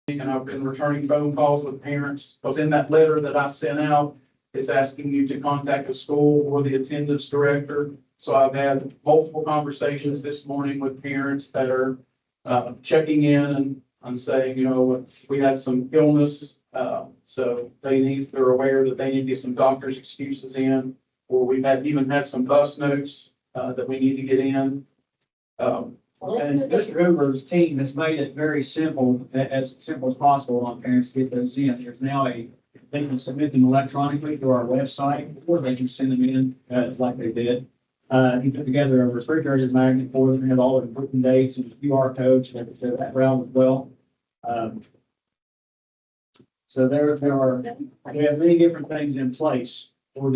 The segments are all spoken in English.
and I've been returning phone calls with parents, because in that letter that I sent out, it's asking you to contact the school or the attendance director. So I've had multiple conversations this morning with parents that are checking in and saying, you know, we had some illness, so they're aware that they need to get some doctor's excuses in, or we've even had some bus notes that we need to get in. And Mr. Hoover's team has made it very simple, as simple as possible on parents to get those in. There's now they can submit them electronically through our website, or they can send them in, like they did. He put together a refrigerator magnet for them, had all the written dates and QR codes and that route as well. So we have many different things in place for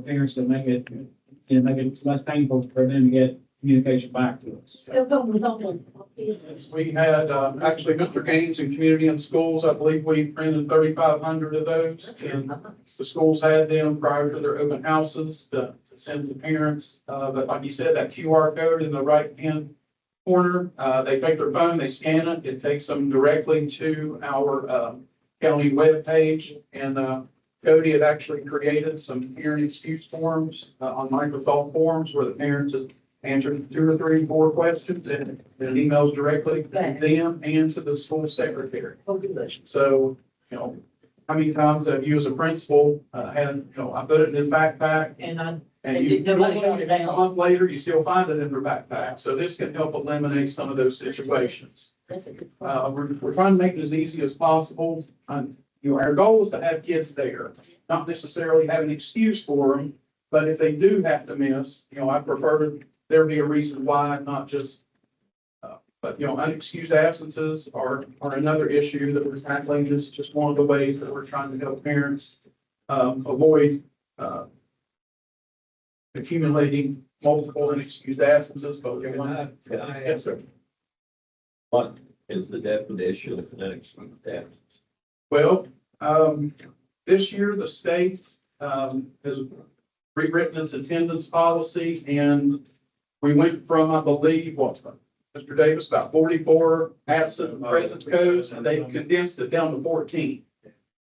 parents to make it, make it less painful for them to get communication back to us. We had, actually, Mr. Gaines in Community and Schools, I believe we printed 3,500 of those. And the schools had them prior to their open houses to send to parents. But like you said, that QR code in the right-hand corner, they take their phone, they scan it, it takes them directly to our county webpage. And Cody had actually created some parent excuse forms on Microsoft Forms where the parents just answer 2 or 3, 4 questions, and it emails directly to them and to the school secretary. So, you know, how many times have you as a principal had, you know, I put it in his backpack and you a month later, you still find it in their backpack. So this can help eliminate some of those situations. We're trying to make it as easy as possible. You know, our goal is to have kids there, not necessarily have an excuse for them, but if they do have to miss, you know, I prefer there be a reason why, not just, but, you know, unexcused absences are another issue that we're tackling. This is just one of the ways that we're trying to help parents avoid accumulating multiple unexcused absences. But Can I yes, ask, sir. what is the definition of an excused absence? Well, this year the state has rewritten its attendance policy, and we went from, I believe, Mr. Davis, about 44 absent and present codes, and they condensed it down to 14.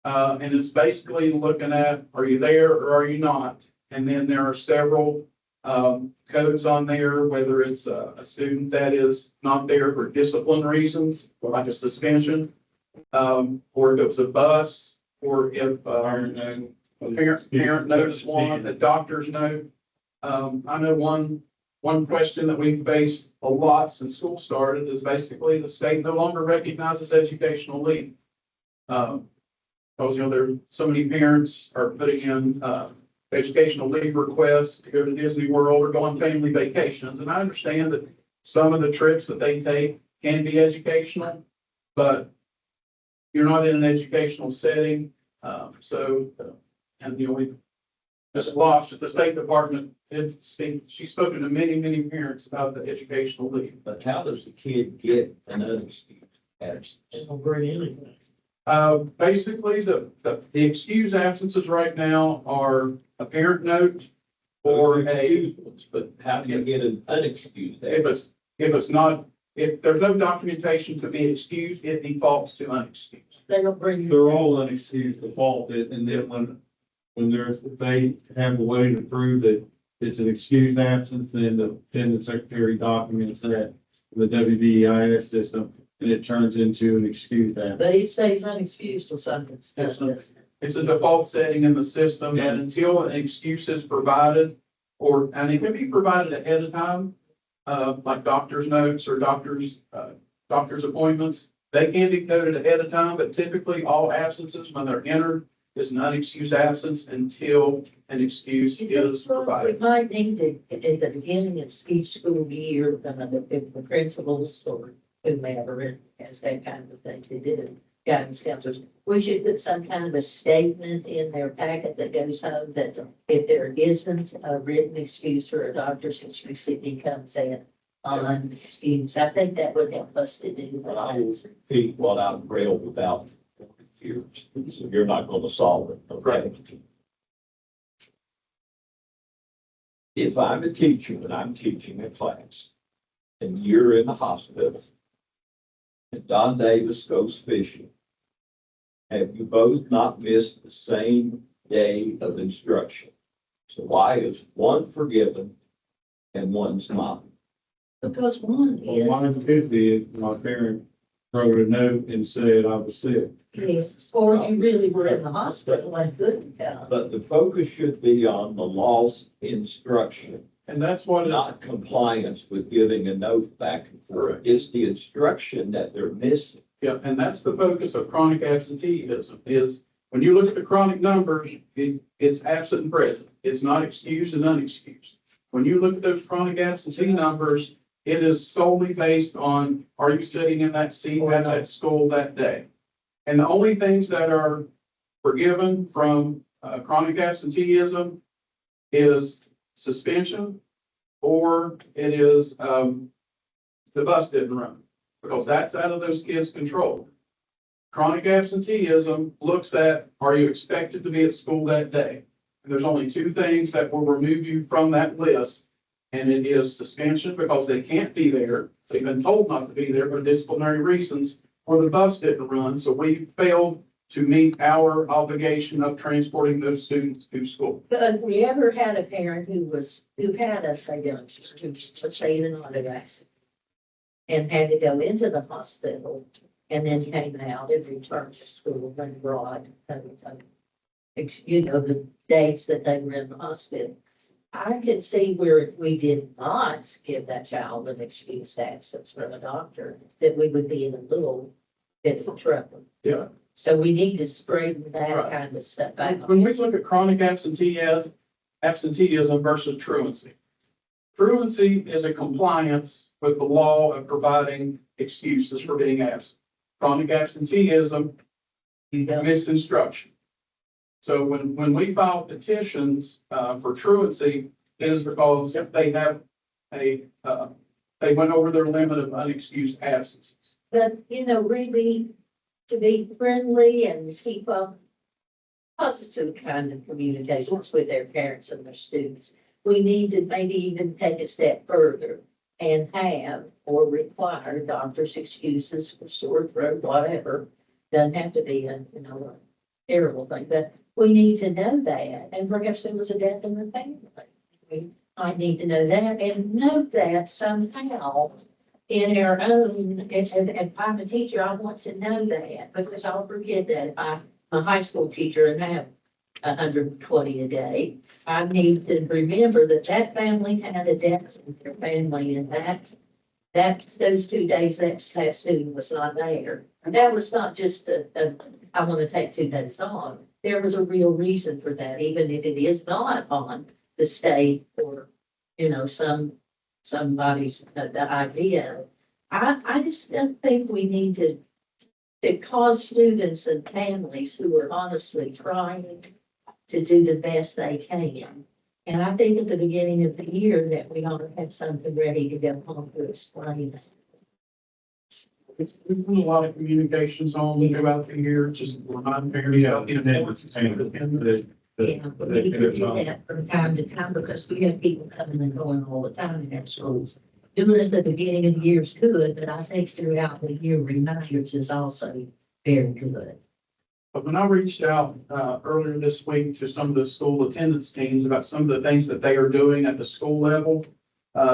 And it's basically looking at, are you there or are you not? And then there are several codes on there, whether it's a student that is not there for discipline reasons, like a suspension, or if it was a bus, or if a parent notice one, the doctor's note. I know one question that we've faced a lot since school started is basically the state no longer recognizes educational leave. Because, you know, there are so many parents are putting in educational leave requests to go to Disney World or go on family vacations. And I understand that some of the trips that they take can be educational, but you're not in an educational setting. And, you know, Ms. Losh at the State Department did speak, she's spoken to many, many parents about the educational leave. But how does the kid get an unexcused absence? Basically, the excused absences right now are a parent note or But how do you get an unexcused absence? if there's no documentation to be excused, it defaults to unexcused. They don't bring you. They're all unexcused defaulted, and then they have a way to prove that it's an excused absence, then the secretary documents that in the WVEIS system, and it turns into an excused absence. But he stays unexcused till something. It's a default setting in the system, and until an excuse is provided, and it can be provided ahead of time, like doctor's notes or doctor's appointments, they can be coded ahead of time, but typically all absences, when they're entered, is an unexcused absence until an excuse is We provided. might need to, at the beginning of each school year, if the principals or whomever has that kind of thing to do, guidance counselors, we should put some kind of a statement in their packet that goes home that if there isn't a written excuse or a doctor's excuse, it becomes an unexcused. I think that would help us to do I will that. repeat what I've railed about for years. So you're not going to solve it, okay? If I'm a teacher and I'm teaching a class and you're in the hospital and Don Davis goes fishing have you both not missed the same day of instruction? So why is one forgiven and one's not? Because one Well, is, mine could be, my parent wrote a note and said I was sick. yes, or you really were in the hospital and couldn't come. But the focus should be on the lost instruction, And that's what is, not compliance with giving a note back and forth. It's the instruction that they're missing. yeah, and that's the focus of chronic absenteeism, is when you look at the chronic numbers, it's absent and present. It's not excused and unexcused. When you look at those chronic absentee numbers, it is solely based on, are you sitting in that seat at that school that day? And the only things that are forgiven from chronic absenteeism is suspension, or it is the bus didn't run, because that's out of those kids' control. Chronic absenteeism looks at, are you expected to be at school that day? And there's only two things that will remove you from that list. And it is suspension because they can't be there. They've been told not to be there for disciplinary reasons, or the bus didn't run. So we failed to meet our obligation of transporting those students to school. But if we ever had a parent who had a youngster who was, let's say, in an auto accident and had to go into the hospital and then came out and returned to school and brought, you know, the dates that they were in the hospital. I could see where if we did not give that child an excused absence from a doctor, that we would be in a little bit of trouble. Yeah. So we need to straighten that Right. kind of stuff out. When we look at chronic absenteeism versus truancy. Truancy is a compliance with the law of providing excuses for being absent. Chronic absenteeism, You know, missed instruction. So when we file petitions for truancy, it is because they have they went over their limit of unexcused absences. but, you know, really, to be friendly and keep up positive kind of communications with their parents and their students, we need to maybe even take a step further and have or require doctor's excuses for sore throat, whatever. Doesn't have to be a, you know, a terrible thing, but we need to know that. And perhaps there was a death in the family. I need to know that and note that somehow in our own, if I'm a teacher, I want to know that, because I'll forget that if I'm a high school teacher and have 120 a day. I need to remember that that family had a death in their family, and that those 2 days that student was not there. And that was not just I want to take 2 days off. There was a real reason for that, even if it is not on the state or, you know, somebody's the idea. I just don't think we need to cause students and families who are honestly trying to do the best they can. And I think at the beginning of the year that we ought to have something ready to go home to explain that. There's been a lot of communications on throughout the year, just remind parents about the importance of attendance. Yeah, but we need to do that from time to time because we have people coming and going all the time in our schools. Doing it at the beginning of the year is good, but I think throughout the year, reminders is also very good. But when I reached out earlier this week to some of the school attendance teams about some of the things that they are doing at the school level,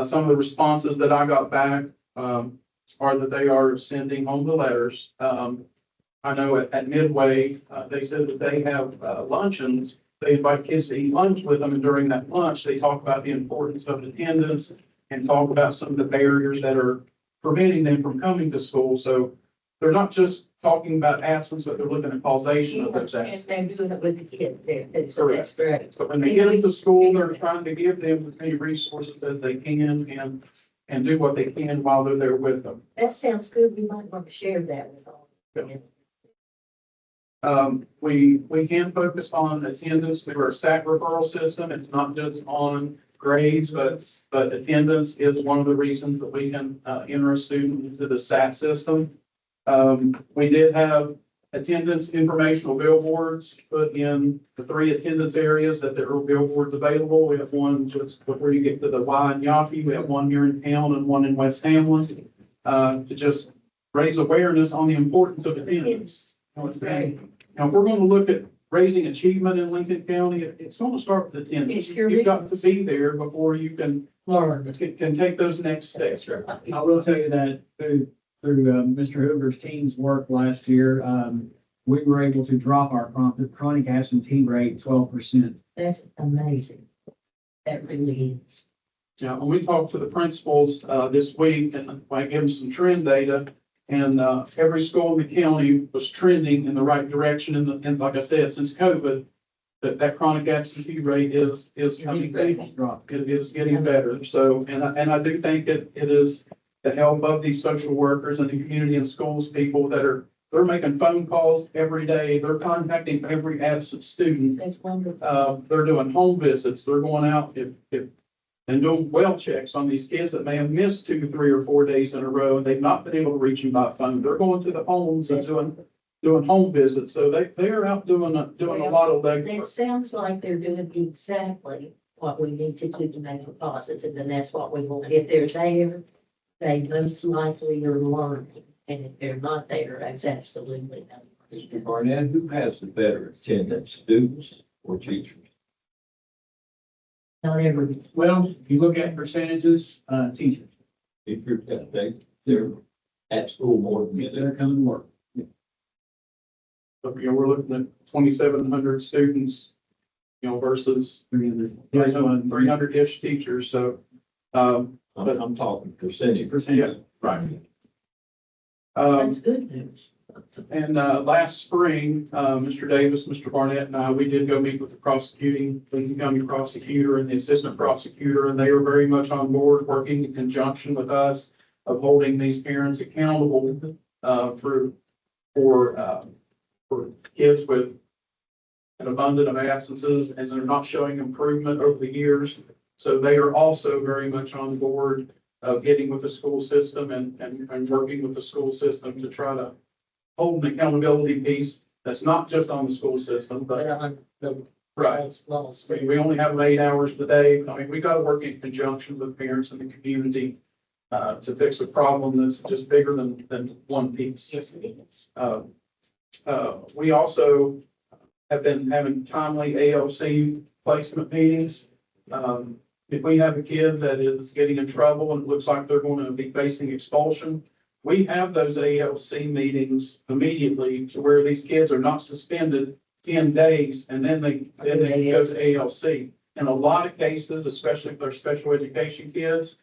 some of the responses that I got back are that they are sending home the letters. I know at Midway, they said that they have luncheons. They invite kids to eat lunch with them, and during that lunch, they talk about the importance of attendance and talk about some of the barriers that are preventing them from coming to school. So they're not just talking about absence, but they're looking at causation of those And absences. they're doing it with the kids there too, so that's great. So when they get into school, they're trying to give them as many resources as they can and do what they can while they're there with them. That sounds good. We might want to share that with all. We can focus on attendance through our SAT referral system. It's not just on grades, but attendance is one of the reasons that we can enter a student into the SAT system. We did have attendance informational billboards put in the 3 attendance areas that there are billboards available. We have one just before you get to the Y and Yawkey. We have one here in town and one in West Hamlin to just raise awareness on the importance of attendance. It's great. Now, if we're gonna look at raising achievement in Lincoln County, it's gonna start with attendance. It sure You've got to be there before you can Learn. take those next steps. I will tell you that through Mr. Hoover's team's work last year, we were able to drop our chronic absentee rate 12%. That's amazing. That really is. Now, when we talked to the principals, this week, and I gave them some trend data, and, every school in the county was trending in the right direction, and like I said, since COVID, that chronic absentee rate is coming down. Drop. It is getting better, so, and I do think it is the help of these social workers and the community and schools people they're making phone calls every day, they're contacting every absent student. That's wonderful. They're doing home visits, they're going out and doing well checks on these kids that may have missed 2, 3, or 4 days in a row, and they've not been able to reach them by phone. They're going to the homes and doing home visits, so they're out doing a lot of That legwork. sounds like they're doing exactly what we need to do to make it positive, and that's what we want. If they're there, they most likely are learning, and if they're not there, that's absolutely not. Mr. Barnett, who has the better attendance, students or teachers? Not every, Well, if you look at percentages, teachers, If they're at school more than you. they're coming to work. So, we're looking at 2,700 students, versus 300. 300-ish teachers, so, I'm talking percentage. Percentage. right. that's good news. And last spring, Mr. Davis, Mr. Barnett, and I, we did go meet with the Lincoln County prosecutor and the assistant prosecutor, and they were very much on board, working in conjunction with us of holding these parents accountable for kids with an abundance of absences, and they're not showing improvement over the years. So they are also very much on board of getting with the school system and working with the school system to try to hold an accountability piece that's not just on the school system, But but on the right. small I screen. mean, we only have 8 hours today. I mean, we got to work in conjunction with parents and the community to fix a problem that's just bigger than one piece. Yes, it is. We also have been having timely ALC placement meetings. If we have a kid that is getting in trouble and it looks like they're going to be facing expulsion, we have those ALC meetings immediately to where these kids are not suspended 10 days and then they go to ALC. In a lot of cases, especially if they're special education kids,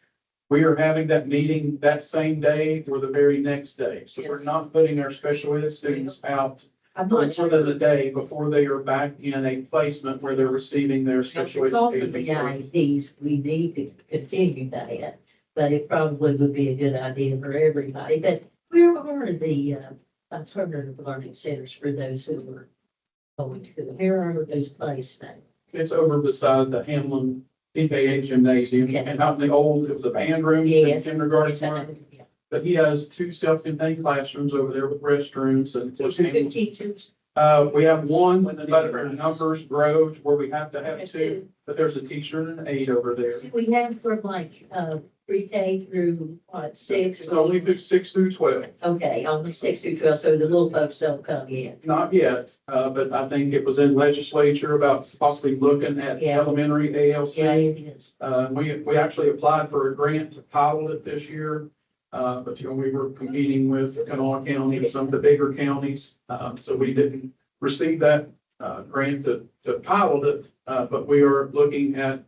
we are having that meeting that same day or the very next day. So we're not putting our special ed students out I'm for not more sure. than a day before they are back in a placement where they're receiving their special Because of the education. services. IEPs, we need to continue that, but it probably would be a good idea for everybody. But where are the alternative learning centers for those who are going to? Where are those placed now? It's over beside the Hamlin PKA gymnasium Okay. and out in the old, it was a band room, Yes. kindergarten. Yes, I room. know. Yeah. But he has 2 self-contained classrooms over there with restrooms and. So for 2 teachers? We have one, but our numbers grow to where we have to have There's 2, but there's a teacher and an aide over there. So we have from like, pre-K through what, 6? It's only through 6 through 12. Okay, only 6 through 12, so the little folks don't come in. Not yet, but I think it was in legislature about possibly looking at Yeah. elementary Yeah, ALC. it is. We actually applied for a grant to pilot it this year. But we were competing with Kanawha County and some of the bigger counties. So we didn't receive that, grant to pilot it. But we are looking at,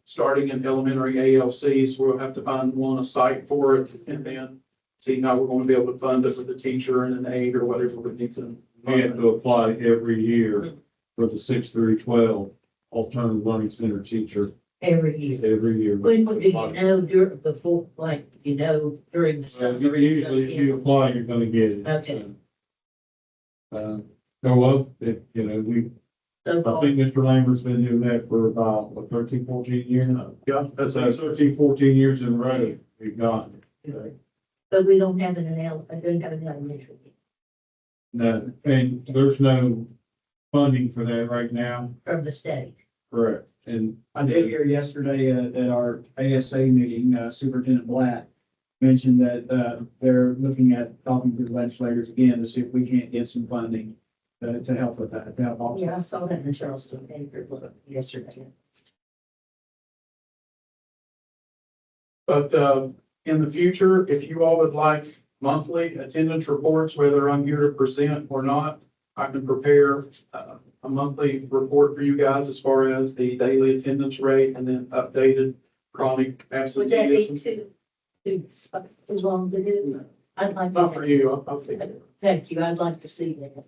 starting in elementary ALCs. We'll have to find a site for it and then see how we're going to be able to fund it with a teacher and an aide or whatever we need to. We have to apply every year for the 6 through 12 alternative learning center teacher Every year. every year. When would, do you know, before, like, during the So summer? usually if you apply, you're gonna get it. Okay. Go up, we, So I far, think Mr. Lambert's been doing that for about, 13, 14 years now. Yeah, that's So 13, 14 years in a row, we've gotten it. but we don't have don't have an elementary. No, and there's no funding for that right now, From the state. correct? And I did hear yesterday at our ASA meeting, Superintendent Black mentioned that they're looking at talking to the legislators again to see if we can't get some funding to help with that, to help also. Yeah, I saw that in the Charleston paper yesterday. But, in the future, if you all would like monthly attendance reports, whether I'm here to present or not, I can prepare, a monthly report for you guys as far as the daily attendance rate and then updated chronic Would that be absenteeism. too long to do? I'd like Not for to, you, I'll figure it. thank you, I'd like to see that.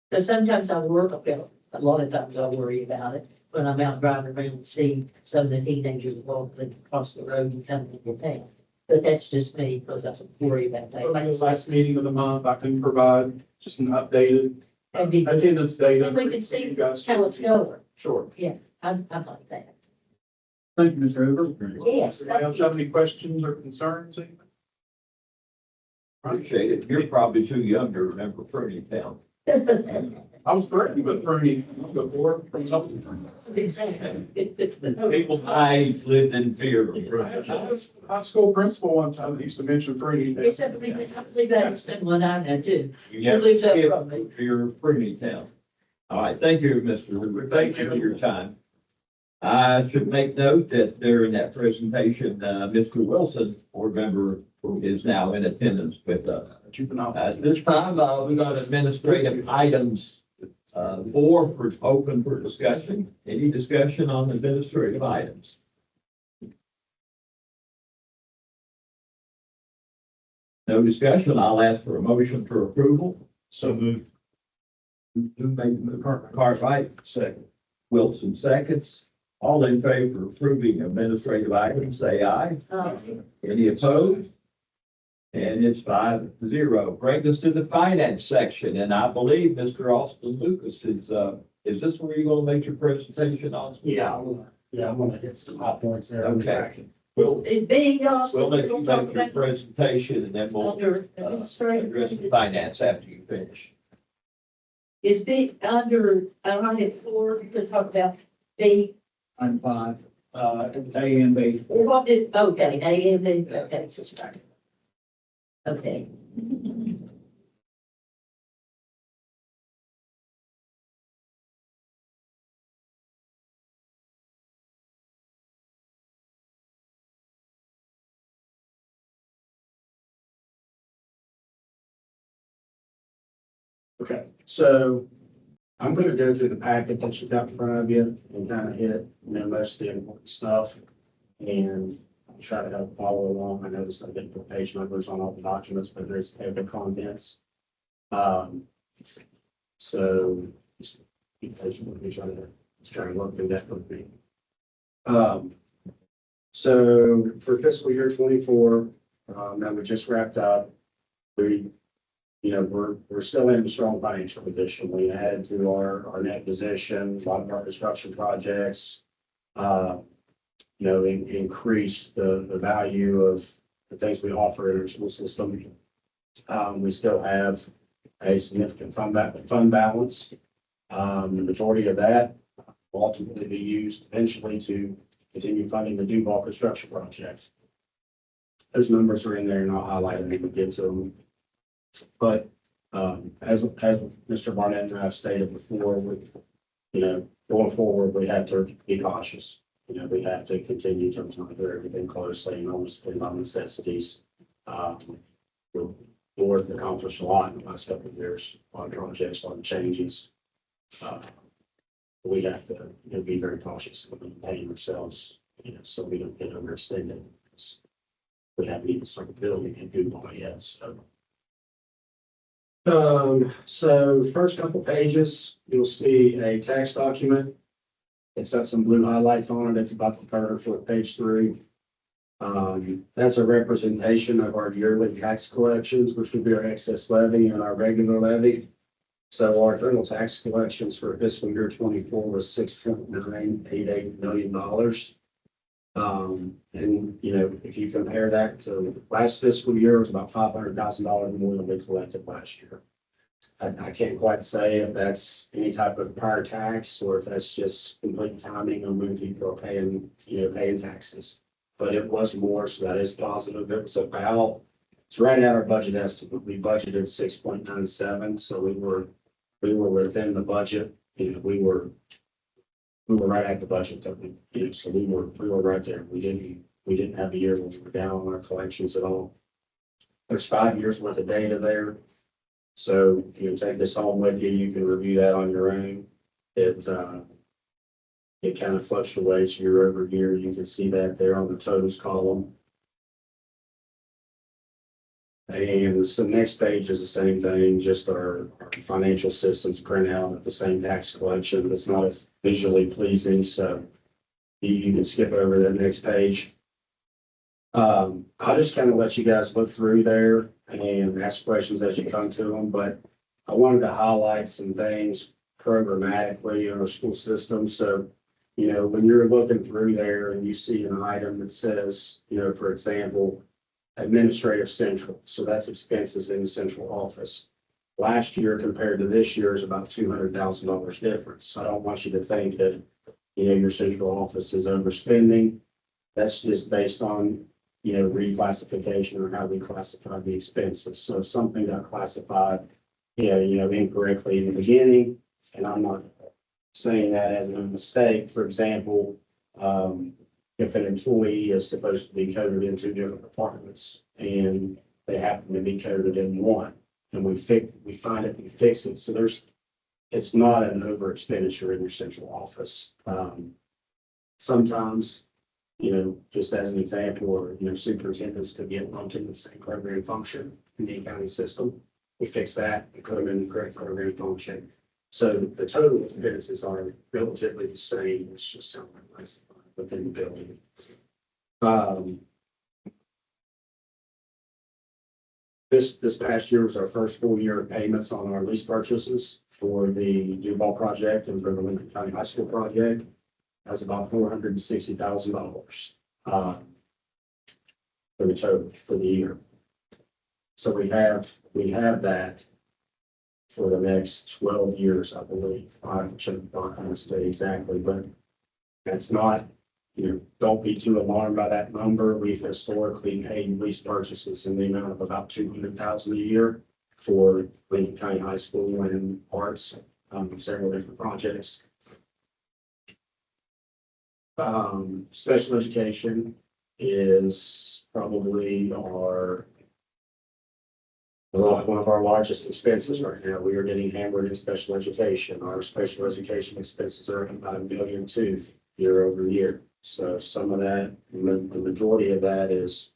Because sometimes I work, well, a lot of times I worry about it when I'm out driving around and see some of the teenagers walking across the road and coming into town. But that's just me, because I worry about Maybe the that. last meeting of the month, I can provide just an updated That'd be good. attendance data. Then we for can you see guys. how it's going. Sure. I'd like that. Thank you, Mr. Hoover. Yes. Anybody else have any questions or concerns? Appreciate it. You're probably too young to remember Pruning Town. I was threatened with Bernie before from something. Exactly. People my age lived in fear of I Pruning. was a high school principal one time that used to mention Bernie. It's I believe that's someone I know too. You have Who lives to up skip from me. fear of Pruning Town. All right, thank you, Mr. Hoover. Thank Thank you you. for your time. I should make note that during that presentation, Mr. Wilson, board member, who is now in attendance with us. Juvenile. At this time, we got administrative items, 4 for open for discussion. Any discussion on administrative items? No discussion. I'll ask for a motion for approval. So moved. Who made the move? Cartwright, second. Wilson seconds. All in favor of approving administrative items, say aye. Any opposed? And it's 5-0. Bring us to the finance section, and I believe Mr. Austin Lucas is this where you're gonna make your presentation on? I'm gonna hit some hot points there. Okay. We'll It being also. let you make your presentation, and then we'll Under address the administrative. finance after you finish. Is big under, I don't have 4, you could talk about B, Item 5, A and B. what did, okay, A and B, okay, so start. Okay. Okay, so I'm gonna go through the packet that you got in front of you and kind of hit, most of the important stuff. And try to help follow along. I noticed I didn't put page numbers on all the documents, but there's the contents. So just be patient with me, try to work through that with me. So for fiscal year 24, that we just wrapped up, we're still in a strong financial position. We added to our net position, a lot of our construction projects, increase the value of the things we offer in our school system. We still have a significant fund balance. The majority of that will ultimately be used eventually to continue funding the Duval construction project. Those numbers are in there and I'll highlight them when we get to them. But as Mr. Barnett and I have stated before, going forward, we have to be cautious. We have to continue to monitor everything closely and always think about necessities. The board has accomplished a lot in the last couple of years, a lot of projects, a lot of changes. We have to be very cautious and maintain ourselves, so we don't get overextended. We haven't even started building and doing all yet, so. So first couple pages, you'll see a tax document. It's got some blue highlights on it. It's about the third or fourth page 3. That's a representation of our yearly tax collections, which would be our excess levy and our regular levy. So our total tax collections for fiscal year 24 was $6.988 million. And if you compare that to last fiscal year, it was about $500,000 more than we collected last year. I can't quite say if that's any type of prior tax or if that's just complete timing on when people are paying taxes. But it was more, so that is positive. It's right at our budget estimate. We budgeted 6.97, so we were we were within the budget, we were right at the budget that so we were right there. We didn't have a year when we were down on our collections at all. There's 5 years worth of data there. So you can take this home with you, you can review that on your own. It kind of fluctuates year over year. You can see that there on the totals column. And the next page is the same thing, just our financial systems printout of the same tax collection. It's not as visually pleasing, so you can skip over that next page. I'll just kind of let you guys look through there and ask questions as you come to them, but I wanted to highlight some things programmatically in our school system. So, when you're looking through there and you see an item that says, for example, administrative central, so that's expenses in the central office. Last year compared to this year is about $200,000 difference. So I don't want you to think that, your central office is overspending. That's just based on, reclassification or how we classify the expenses. So if something got classified, incorrectly in the beginning, and I'm not saying that as a mistake. For example, if an employee is supposed to be coded into different departments and they happen to be coded in one, and we find it, we fix it. So it's not an over expenditure in your central office. Sometimes, just as an example, or, superintendents could get lumped in the same program function in the accounting system. We fix that and put them in the correct program function. So the total expenses are relatively the same. It's just how they're classified within the building. This past year was our first full year of payments on our lease purchases for the Duval project and for the Lincoln County High School project. That's about $460,000 for the total for the year. So we have that for the next 12 years, I believe. I have to check the documents to exactly, but that's not, don't be too alarmed by that number. We've historically paid lease purchases in the amount of about $200,000 a year for Lincoln County High School and arts, several different projects. Special education is probably one of our largest expenses right now. We are getting hammered in special education. Our special education expenses are about $1.2 million year over year. So some of that, the majority of that is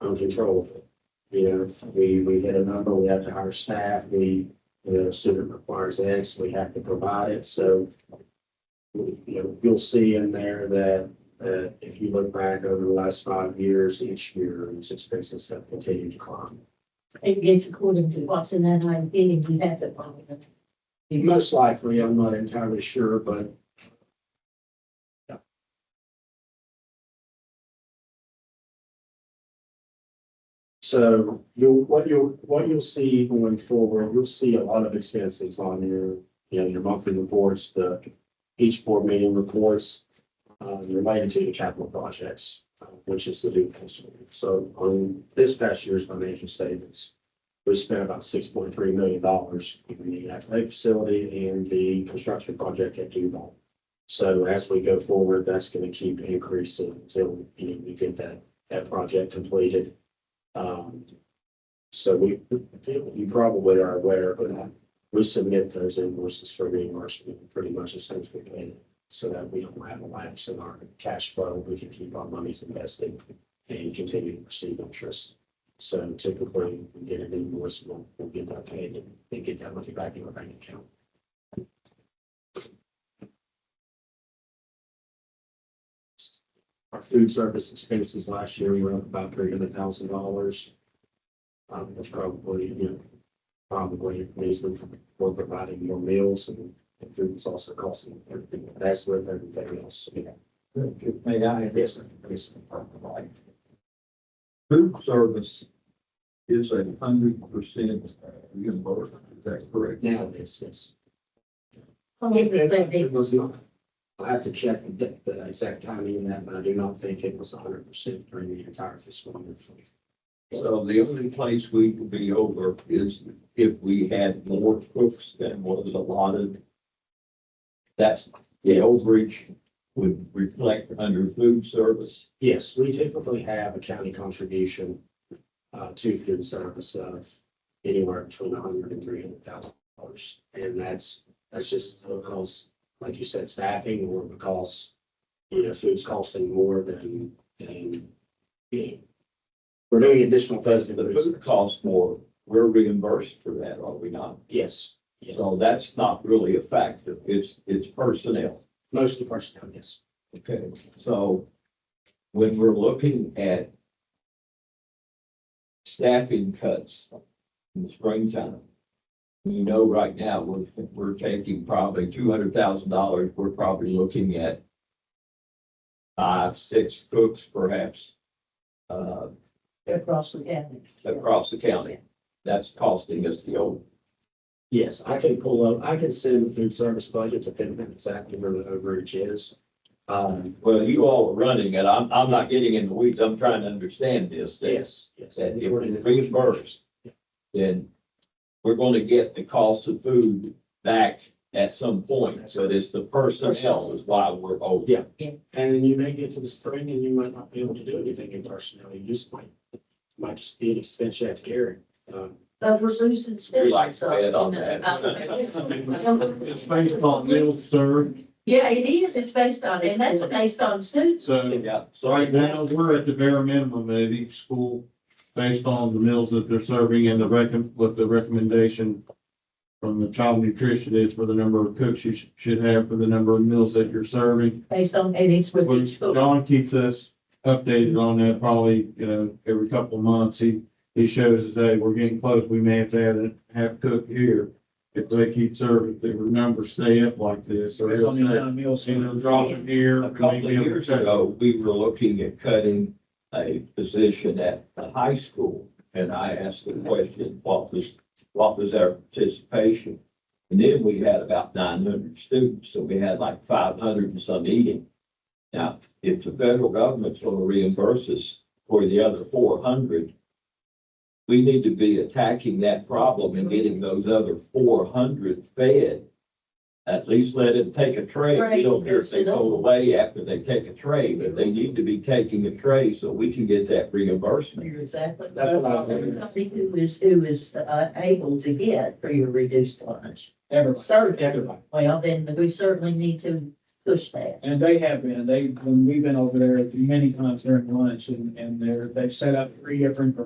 uncontrollable. We hit a number, we have to hire staff, student requires X, we have to provide it. So, you'll see in there that if you look back over the last 5 years, each year, these expenses have continued to climb. It gets according to what's in that IP, and we have to follow them. Most likely, I'm not entirely sure, but yeah. So what you'll see going forward, you'll see a lot of expenses on your monthly reports, each board meeting reports related to the capital projects, which is the Duval School. So on this past year's financial statements, we spent about $6.3 million in the athletic facility and the construction project at Duval. So as we go forward, that's going to keep increasing until we get that project completed. So you probably are aware, but we submit those invoices for reimbursement pretty much as soon as we pay them, so that we don't have a lapse in our cash flow. We can keep our monies invested and continue to receive interest. So typically, we get an invoice, we'll get that paid and get that money back in our bank account. Our food service expenses last year were up about $300,000. That's probably reason for providing more meals, and food is also costing everything. That's with everything else. May I? Yes, sir. Yes, sir. Food service is 100% reimbursed, is that correct? Now it is, yes. But It was not. I have to check and get the exact timing of that, but I do not think it was 100% during the entire fiscal year. So the only place we could be over is if we had more cooks than was allotted. That's the overage would reflect under food service. Yes, we typically have a county contribution to food service of anywhere between $100,000 and $300,000. And that's just because, like you said, staffing, or because, food's costing more than, we're doing additional things. The food costs more, we're reimbursed for that, are we not? Yes, yes, So that's not really a factor, it's personnel. mostly personnel, yes. Okay, so when we're looking at staffing cuts in the springtime, right now, we're taking probably $200,000, we're probably looking at 5, 6 cooks perhaps, Across the county. across the county. That's costing us the old. Yes, I can send the food service budget to pinpoint exactly where the overage is. Well, you all are running it, I'm not getting in the weeds, I'm trying to understand this. Yes, yes. That if we're reimbursed, then we're gonna get the cost of food back at some point, but it's the personnel is why we're over. Yeah. And then you may get to the spring and you might not be able to do anything in personnel. You just might just be an expense you have to carry. But we're losing We students. like to bet on It's based on meals served. Yeah, it is. It's based on, and that's based on students. So Yeah, so right now, we're at the bare minimum at each school based on the meals that they're serving and what the recommendation from the child nutritionist for the number of cooks you should have for the number of meals that you're serving. Based on, and it's with each school. John keeps us updated on that probably, every couple of months. He shows us, hey, we're getting close. We may have to add a half cook here. If they keep serving, if the numbers stay up like this, or Based on the he'll amount of meals. say, drop it here. a couple of years ago, we were looking at cutting a position at the high school. And I asked the question, what was our participation? And then we had about 900 students, so we had like 500 and some eating. Now, if the federal government's going to reimburse us for the other 400, we need to be attacking that problem and getting those other 400 fed. At least let them take a tray. We don't care if they go away after they take a tray, but they need to be taking a tray so we can get that reimbursement. You're exactly. That's what I- Everybody who is able to get for your reduced lunch. Everybody. Certainly, Everybody. well, then we certainly need to push that. And they have been, when we've been over there many times during lunch and they've set up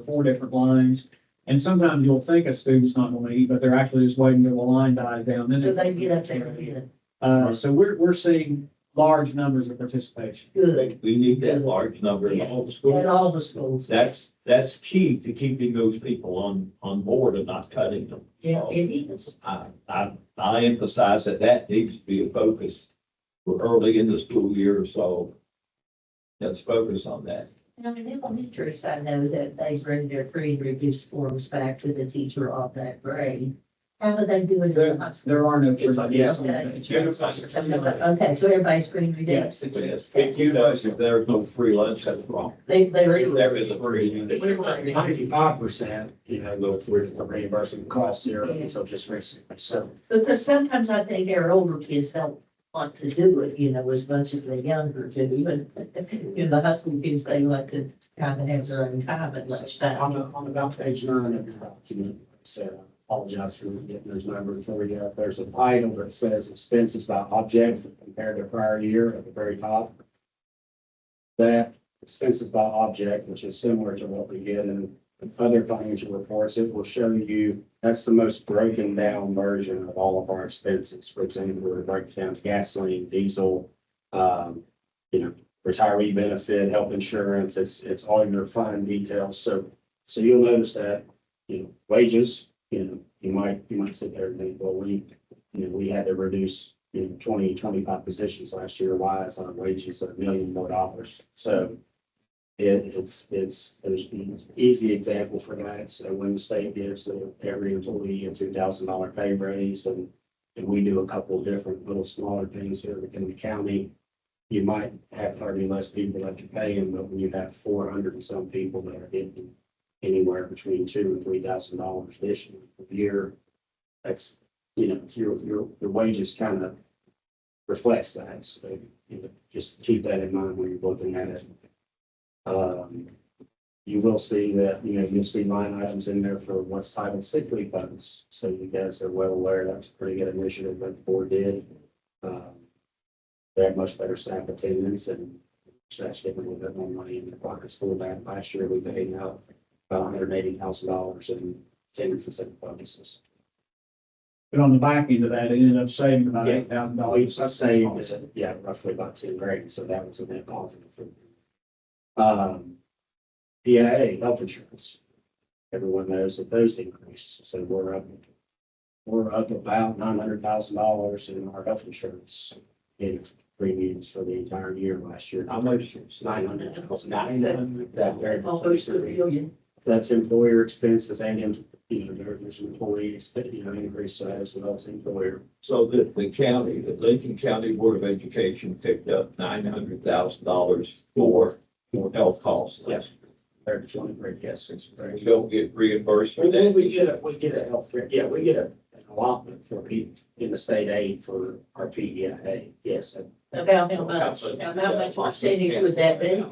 4 different lines. And sometimes you'll think a student's not going to eat, but they're actually just waiting till the line dies down. Then So they get up there and get it. So we're seeing large numbers of participation. Good. We need that large number in all the At schools. all the schools. That's key to keeping those people on board and not cutting them. Yeah, it is. I emphasize that needs to be a focus. We're early in the school year, so let's focus on that. Now, in elementaries, I know that they bring their free and reduced forms back to the teacher of that grade. How do they do it in the high school? There are no. It's like, yeah. Okay, so everybody's free and reduced. Yes, if you know, if there's no free lunch, that's wrong. There There is a free. 95%, go through the reimbursement costs here until just recently. So Because sometimes I think our older kids don't want to do it, as much as the younger do. Even the high school kids, they like to kind of have their own time at lunchtime. on about page 9 of your document, so I apologize for getting those numbers for you. There's a item that says expenses by object compared to prior year at the very top. That expenses by object, which is similar to what we get in other financial reports, it will show you, that's the most broken down version of all of our expenses. For example, it breaks down gasoline, diesel, retiree benefit, health insurance, it's all your fine details. So you'll notice that, wages, you might sit there and think, well, we had to reduce, 25 positions last year. Why is our wages $1 million more? So there's an easy example for that. So when the state gives every employee a $2,000 pay raise and we do a couple of different little smaller things here in the county, you might have 30 less people that you pay them, but when you have 400 and some people that are getting anywhere between $2,000 and $3,000 additional a year. That's, your wages kind of reflects that. So, just keep that in mind when you're looking at it. You will see that, you'll see line items in there for what's titled sick leave funds. So you guys are well aware that was a pretty good initiative that the board did. They have much better staff attendance and that's giving a little bit more money in the pockets for that. Last year, we paid out about $180,000 in attendance and sick bonuses. But on the back end of that, it ended up saving about Yeah. $8,000. I saved, yeah, roughly about 10 grand, so that was a net positive for me. PIA, health insurance. Everyone knows that those increased, so we're up about $900,000 in our health insurance in premiums for the entire year last year. How much? 900,000. That very Almost a million. That's employer expenses and, there's employee, increase as well as employer. So the county, the Lincoln County Board of Education picked up $900,000 for health costs. Yes. They're showing great, yes, it's very. We don't get reimbursed for And then that. we get a healthcare, yeah, we get an allotment for in the state aid for our PEIA, yes. About how much percentage would that be?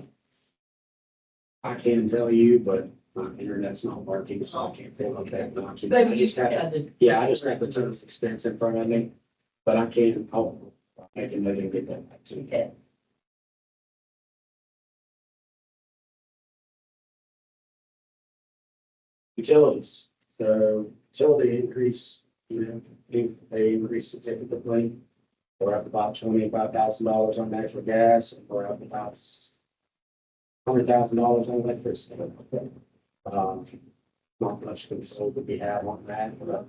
I can tell you, but my internet's not working, so I can't pull up that. Maybe I you just have, have the, yeah, I just have the total expense in front of me, but I'll make a note and get that back to you. okay. Utilities, the utility increase, they increased significantly. We're up about $25,000 on natural gas, and we're up about $100,000 on electricity. Not much control that we have on that, but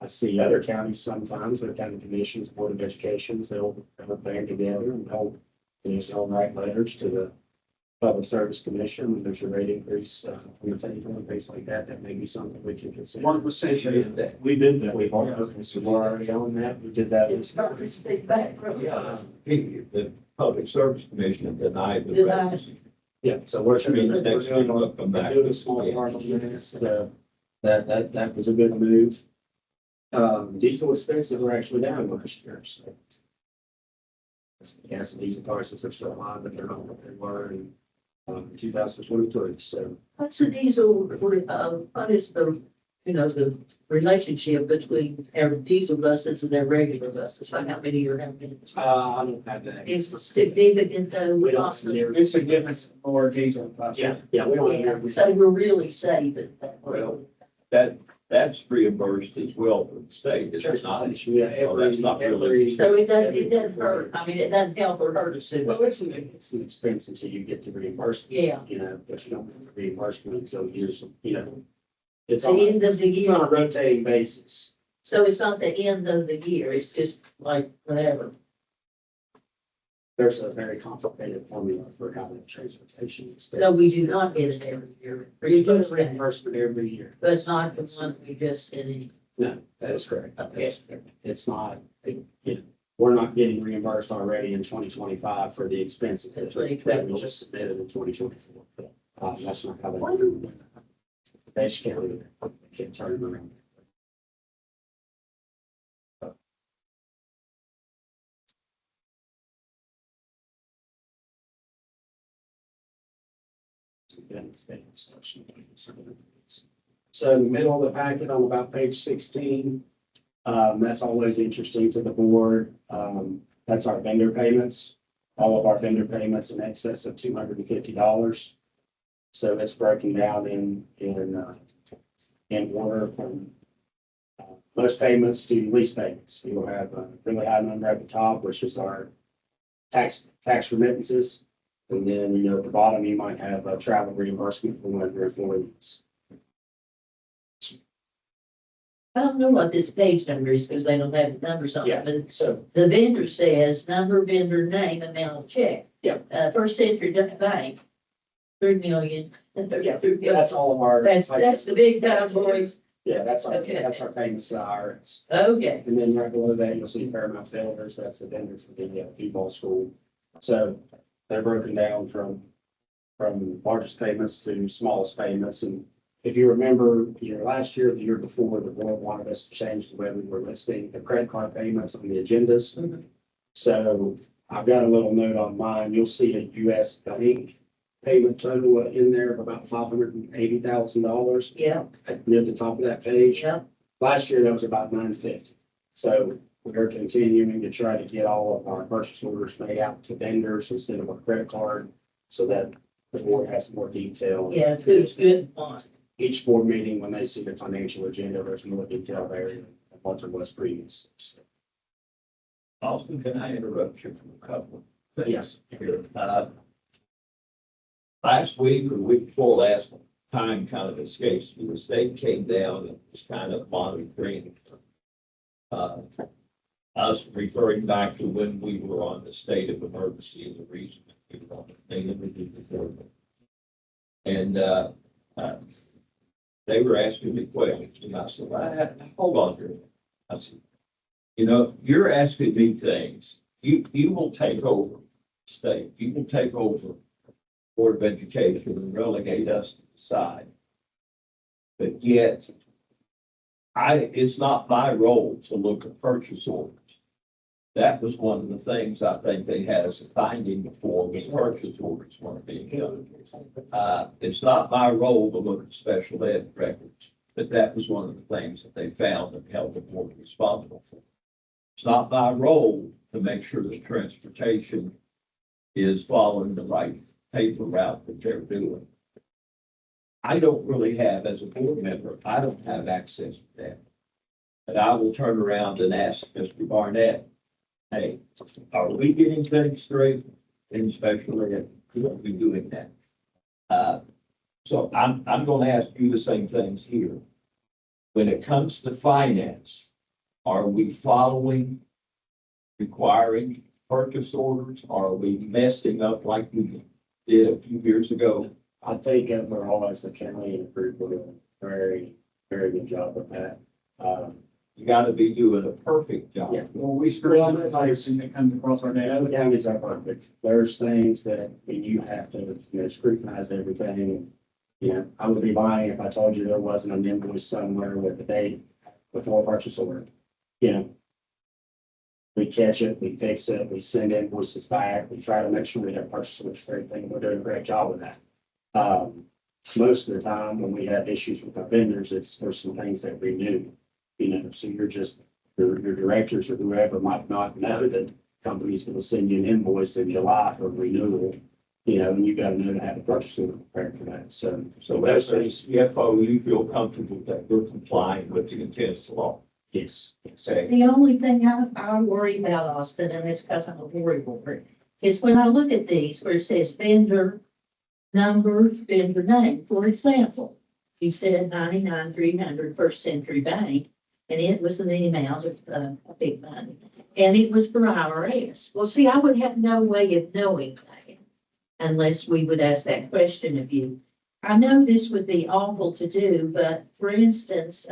I see other counties sometimes, their county commissions, board of educations, they'll band together and they'll write letters to the Public Service Commission, when there's a rate increase, things like that, that may be something we can consider. 1%. We did that. We've already on that, we did that. It's not a big back. The Public Service Commission denied the. Denied. raise. Yeah, so we're. I mean, the next week we'll come back. Doing a small part on this, that was a good move. Diesel expenses were actually down last year, so. Gas and diesel prices are still high, but they're not what they were in 2023, so. What's the diesel, what is the relationship between our diesel buses and their regular buses? Like how many or how many? I don't have that. Is it significant though? We don't Also? near- It's a difference more diesel. Yeah, we don't. Yeah, so we're really saving that. Well, that's reimbursed as well from the state, is it not? Yeah, So that's not really. So it doesn't hurt, I mean, it doesn't help or hurt us. Well, it's an expense until you get the reimbursement. Yeah. But you don't get the reimbursement until years, it's The on, end of the it's on year, a rotating basis. so it's not the end of the year, it's just like whatever. There's a very complicated formula for how that transportation is. No, we do not get it every year. You get a reimbursement every year. But it's not the one we just said. No, that is correct. Okay. It's not, we're not getting reimbursed already in 2025 for the expenses that we just submitted in 2024. That's not how they do it. They just can't turn it around. So in the middle of the packet on about page 16, that's always interesting to the board. That's our vendor payments. All of our vendor payments in excess of $250. So it's broken down in order from most payments to lease payments. We will have a really high number at the top, which is our tax remittances. And then, at the bottom, you might have a travel reimbursement for one of your employees. I don't know what this page number is because they don't have the numbers on Yeah. it, but So, the vendor says number, vendor name, amount of check. Yeah. First Century Bank, 3 million. yeah, that's all of our. That's the big time boys. Yeah, that's Okay. our payments to IRS. Okay, And then right below that, you'll see Paramount Builders, that's the vendor for the P-ball school. So they're broken down from largest payments to smallest payments, and if you remember, last year, or the year before, the board wanted us to change the way we were listing the credit card payments on the agendas. So I've got a little note on mine. You'll see a US Bank payment total in there of about $580,000 Yeah, near the top of that page. yeah, Last year, that was about $950. So we're continuing to try to get all of our purchase orders made out to vendors instead of a credit card, so that the board has more detail. yeah, good point. Each board meeting, when they see the financial agenda, there's more detail there than what there was previously. So, Austin, can I interrupt you for a couple of things? Yes. Here? Last week or the week before last, time kind of escapes me. The state came down and was kind of monitoring us referring back to when we were on the state of emergency in the region. We were on the thing that we did before. And they were asking me questions, and I said, hold on here. I said, you know, you're asking me things. You will take over the state. You will take over Board of Education and relegate us to the side. But yet, it's not my role to look at purchase orders. That was one of the things I think they had as a finding before, was purchase orders weren't being done. It's not my role to look at special ed records, but that was one of the things that they found and held the board responsible for. It's not my role to make sure that transportation is following the right paper route that they're doing. I don't really have, as a board member, I don't have access to that. But I will turn around and ask Mr. Barnett, hey, are we getting things straight in special ed? Are we doing that? So I'm going to ask you the same things here. When it comes to finance, are we following requiring purchase orders? Are we messing up like we did a few years ago? I think overall, as the county and group, we're doing a very, very good job with that. You gotta be doing a perfect job. Yeah. Well, we scrutinize everything that comes across our The other desk. counties are perfect. There's things that you have to, scrutinize everything. I would be lying if I told you there wasn't an invoice somewhere with the date before purchase order. We catch it, we fix it, we send invoices back, we try to make sure we have purchase orders for everything. We're doing a great job with that. Most of the time when we have issues with our vendors, there's some things that we do. So you're just, your directors or whoever might not know that company's gonna send you an invoice in July for renewal. And you gotta know to have a purchase order prepared for that. So As a CFO, you feel comfortable that you're complying with the intent of the law. yes. Okay, The only thing I worry about, Austin, and it's because I'm a board member, is when I look at these where it says vendor number, vendor name, for example, you said 99,300 First Century Bank, and it was in the amount of a big money, and it was for IRS. Well, see, I would have no way of knowing that unless we would ask that question of you. I know this would be awful to do, but for instance,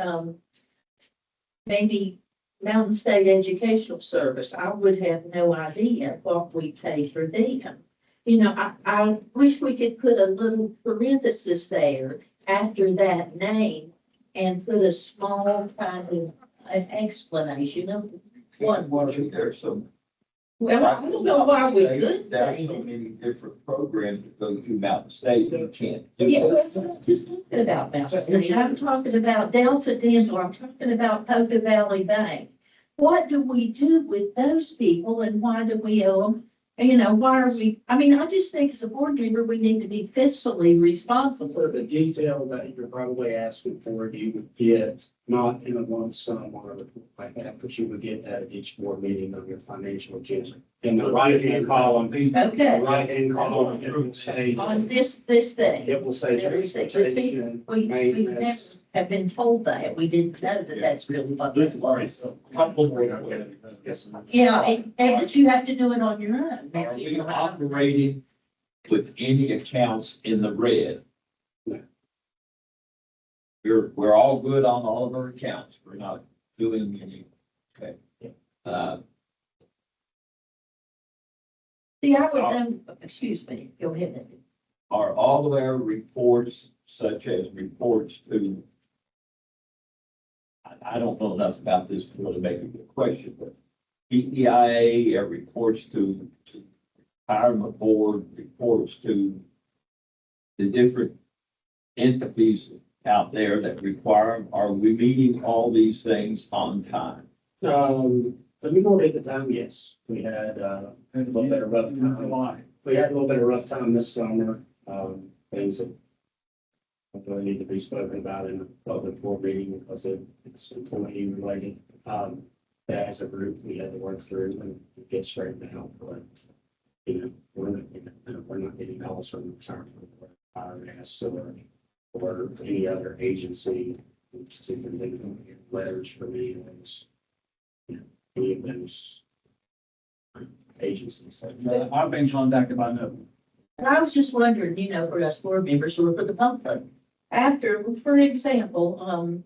maybe Mountain State Educational Service, I would have no idea what we paid for them. I wish we could put a little parenthesis there after that name and put a small kind of an explanation of one word. there's some. Well, I don't know why we couldn't There's pay so it. many different programs that go through Mountain State that you can't do. Yeah, that. that's what I'm just talking about, Mountain State. I'm talking about Delta Dental, I'm talking about Poca Valley Bank. What do we do with those people and why do we owe them? Why are we, I just think as a board member, we need to be fiscally responsible. For the detail that you're probably asking for, you would get not in a lump sum or like that, but you would get that at each board meeting on your financial agenda. In the right-hand column, the Okay, right-hand column, it will say, on this thing. it will say transportation, We never maintenance. have been told that. We didn't know that that's really what it was. Yes. Yeah, but you have to do it on your own. Are we operating with any accounts in the red? No. We're all good on all of our accounts. We're not doing any, okay. See, I would, excuse me, go ahead. are all of our reports, such as reports to, I don't know enough about this to really make a good question, but PEIA, reports to retirement board, reports to the different entities out there that require them, are we meeting all these things on time? The majority of the time, yes, we had, a little bit of rough time. July. We had a little bit of rough time this summer, things that really need to be spoken about in a public board meeting because it's employee related. As a group, we had to work through and get straightened out, but, we're not getting calls from the retirement board, IRS or any other agency, letters from any of those, any of those agencies. I've been contacted by no. And I was just wondering, for us board members or for the public, after, for example,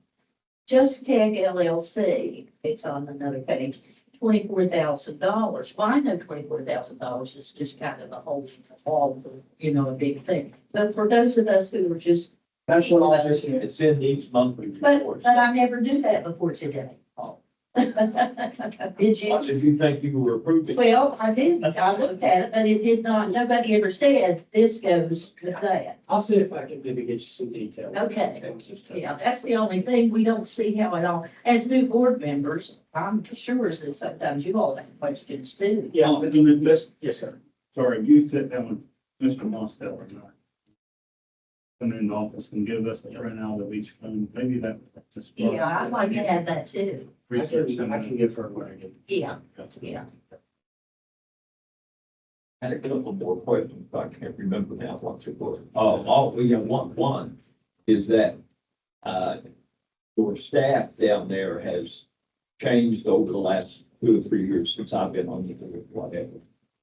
Just Tech LLC, it's on another page, $24,000. Well, I know $24,000 is just kind of a whole, a big thing. But for those of us who are just, That's what I was just saying. It's in these monthly but reports. I never knew that before today. Did What you? did you think you were approving? Well, I did, I looked at it, but it did not, nobody ever said this goes to that. I'll see if I can maybe get you some details. Okay. Yeah, that's the only thing. We don't see how it all, as new board members, I'm sure that sometimes you all have questions too. Yeah, but yes, sir. Sorry, you sit down with Mr. Mostello and I. Come in the office and give us the printout of each fund, maybe that. Yeah, I'd like to have that too. Research I can give her what I get. Yeah, yeah. I had a couple more questions, but I can't remember now what they were. Oh, we have one is that, your staff down there has changed over the last 2 or 3 years since I've been on the board, whatever.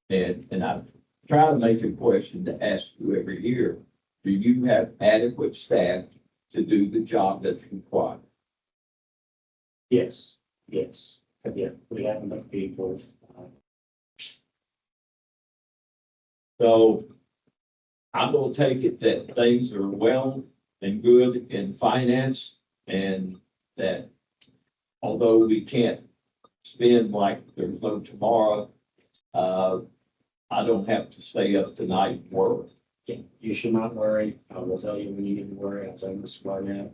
And I try to make a question to ask you every year, do you have adequate staff to do the job that's required? Yes, yes. Yeah, we have enough people. So I'm gonna take it that things are well and good in finance and that although we can't spend like there's no tomorrow, I don't have to stay up tonight and work. Yeah, you should not worry. I will tell you when you need to worry. I'll tell you this right now.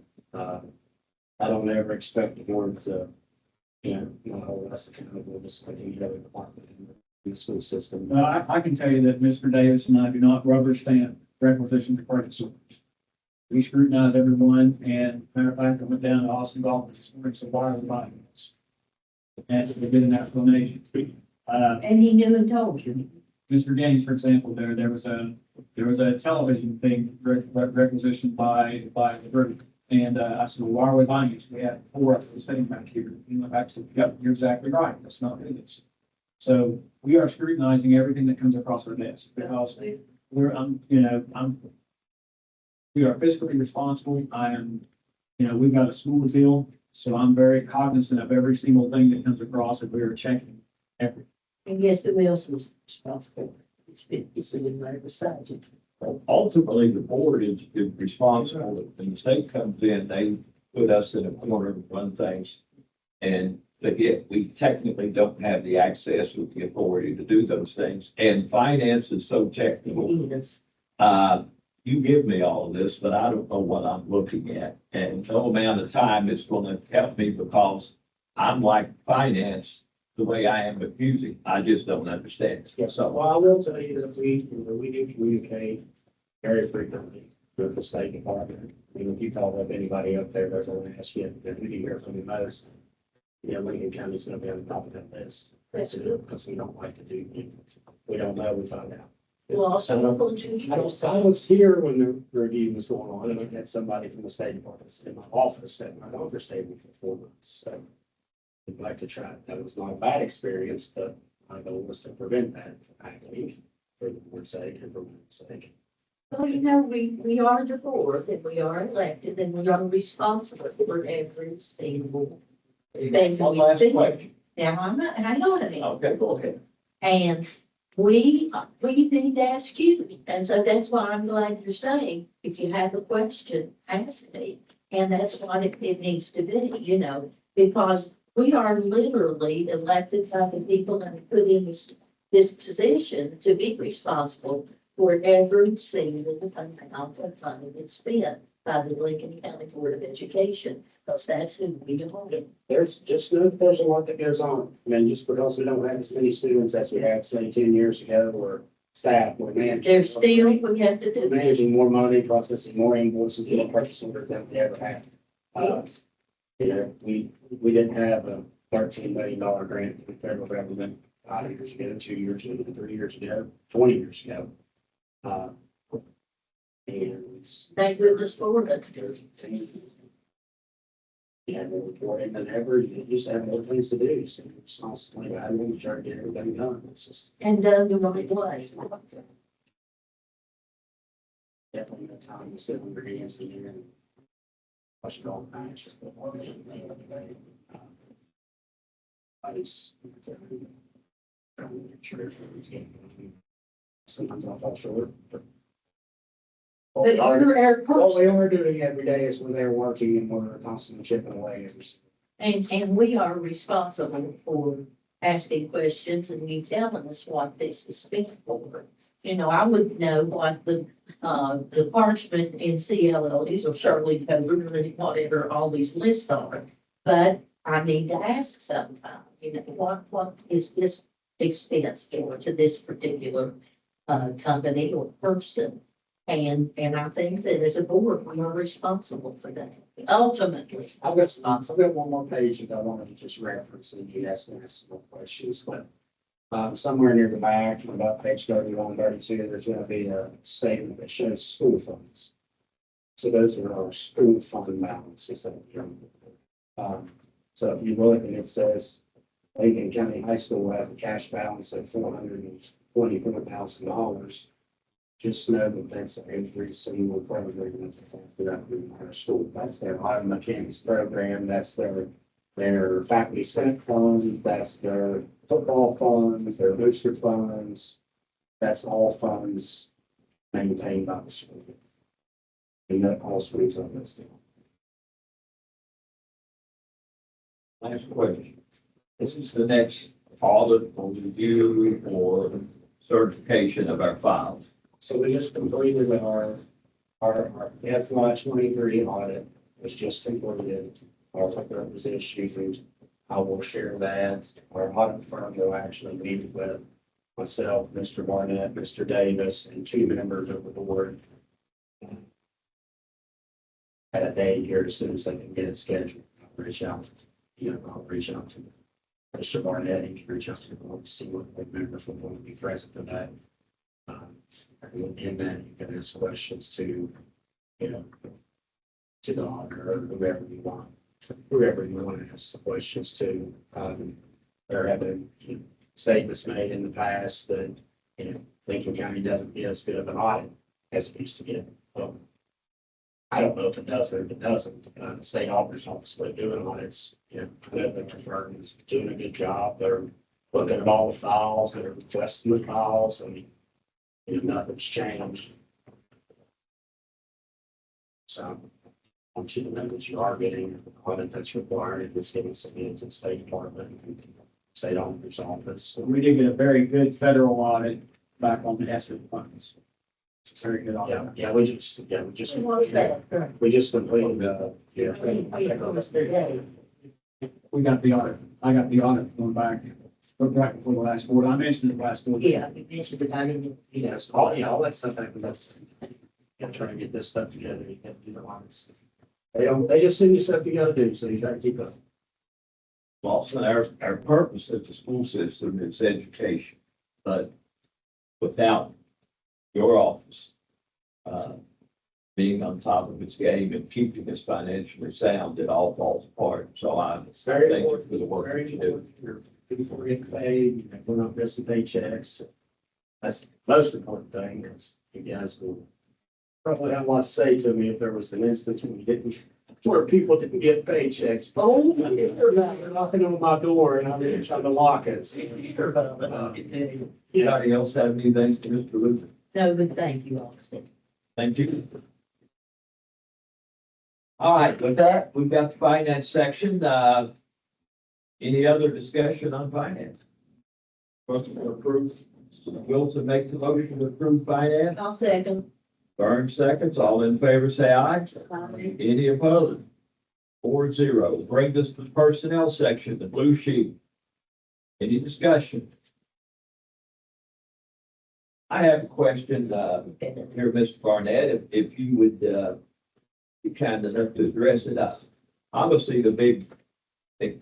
I don't ever expect the board to, not hold us accountable, just like any other department in the school system. I can tell you that Mr. Davis and I do not rubber stamp requisitions for purchase orders. We scrutinize everyone, and matter of fact, I went down to Austin Golf this morning, so why are we buying this? And to get an explanation. And he knew and told you. Mr. Gaines, for example, there was a television thing requisitioned by the group. And, I said, well, why are we buying this? We have 4 of those sitting back here. I said, yep, you're exactly right. Let's not do this. So we are scrutinizing everything that comes across our desk because we are fiscally responsible. We've got a school to build, so I'm very cognizant of every single thing that comes across and we are checking everything. And guess who else was responsible? It's sitting right beside you. Ultimately, the board is responsible. When the state comes in, they put us in a corner to run things. And yet we technically don't have the access or the authority to do those things. And finance is so technical. Yes. You give me all of this, but I don't know what I'm looking at. And no amount of time is going to help me because I'm like finance the way I am with music. I just don't understand. Yes, so, well, I will tell you that we do communicate very frequently with the state department. If you call up anybody up there, they're going to ask you, if we hear from the most, Lincoln County's going to be on top of that list. That's it, because we don't like to do, we don't know, we find out. Well, also local to you. I was here when the review was going on, and I had somebody from the state department in my office at my office table for 4 months, so. I'd like to try, that was not a bad experience, but my goal was to prevent that from happening for the board's sake and for my sake. Well, we are the board and we are elected and we are responsible for every single thing One we last do. question. Now, I'm not, hang on a minute. Okay, go ahead. And we need to ask you. And so that's why I'm glad you're saying, if you have a question, ask me. And that's what it needs to be, you know, because we are literally elected by the people and put in this position to be responsible for every single amount of money that's spent by the Lincoln County Board of Education, because that's who we are. There's a lot that goes on. I mean, just because we don't have as many students as we had, say, 10 years ago, or staff, we're managing. There's still, we have to We're do. managing more money, processing more invoices, more purchase orders than we ever had. You know, we didn't have a $13 million grant from the federal government 5 years ago, 2 years ago, 3 years ago, 20 years ago. And Thank goodness for it. yeah, more reporting than ever, you just have more things to do, so it's constantly, I want to try to get everything done, it's just And done the right way. definitely no time to sit on your hands and watch it all match. I just trying to make sure everything's getting. Sometimes I'll fall short, but. But under our What we person, are doing every day is we're there working and we're constantly chipping away. and we are responsible for asking questions and you telling us what this is spent for. You know, I wouldn't know what the parchment in CLLs or Shirley Cover, or whatever all these lists are. But I need to ask sometime, you know, what is this expense for to this particular company or person? And I think that as a board, we are responsible for that, ultimately. I've got one more page that I wanted to just reference and you ask me some more questions, but somewhere near the back, about page 31, 32, there's gonna be a statement that shows school funds. So those are our school fund balances that, so if you look and it says Lincoln County High School has a cash balance of $424,000. Just know that that's every single program that's in our school. That's their auto mechanics program, that's their faculty senate funds, that's their football funds, their booster funds. That's all funds maintained by the school. And that all schools are listed. Last question. This is the next audit or review or certification of our files. So we just completed our FY 23 audit, was just completed. Our report was issued. I will share that. Our audit firm will actually meet with myself, Mr. Barnett, Mr. Davis, and 2 members of the board. At a date here as soon as they can get it scheduled. I'll reach out to Mr. Barnett, he can reach out to the board to see what members will want to be present for that. And then you can ask questions to the auditor or whoever you want to ask the questions to. There have been statements made in the past that, Lincoln County doesn't get as good of an audit as it used to get. Well, I don't know if it does or if it doesn't. The state auditor's office is doing audits. I know that the firm is doing a good job. They're looking at all the files, they're requesting the files, and nothing's changed. So I want you to know that you are getting the audit that's required. It's getting submitted to the State Department and State Auditor's Office. We did get a very good federal audit back on the ESSER funds. It's a very good audit. We just When was that? we just completed When was the day? We got the audit. I got the audit going back before the last board. I mentioned it last board. Yeah, you mentioned it, I didn't. all that stuff happens. Trying to get this stuff together. You got to do the audits. They just send you stuff you gotta do, so you gotta keep up. Well, so our purpose of the school system is education, but without your office, being on top of its game and keeping us financially sound, it all falls apart. So I It's very thank you important. for the work that you do. Your people are getting paid, we're not missing paychecks. That's the most important thing, because you guys will probably have a lot to say to me if there was an instance when you didn't where people didn't get paychecks. Oh, They're knocking on my door and I'm trying to lock it. Yeah, Anybody else have anything to Mr. Luther? no, but thank you, Austin. Thank you. All right, with that, we've got the finance section. Any other discussion on finance? Motion to approve. Wilson makes the motion to approve finance. I'll second. Burns seconds. All in favor, say aye. Any opposed? 4-0. Bring this to the personnel section, the blue sheet. Any discussion? I have a question, here, Mr. Barnett, if you would, be kind enough to address it. Obviously, the big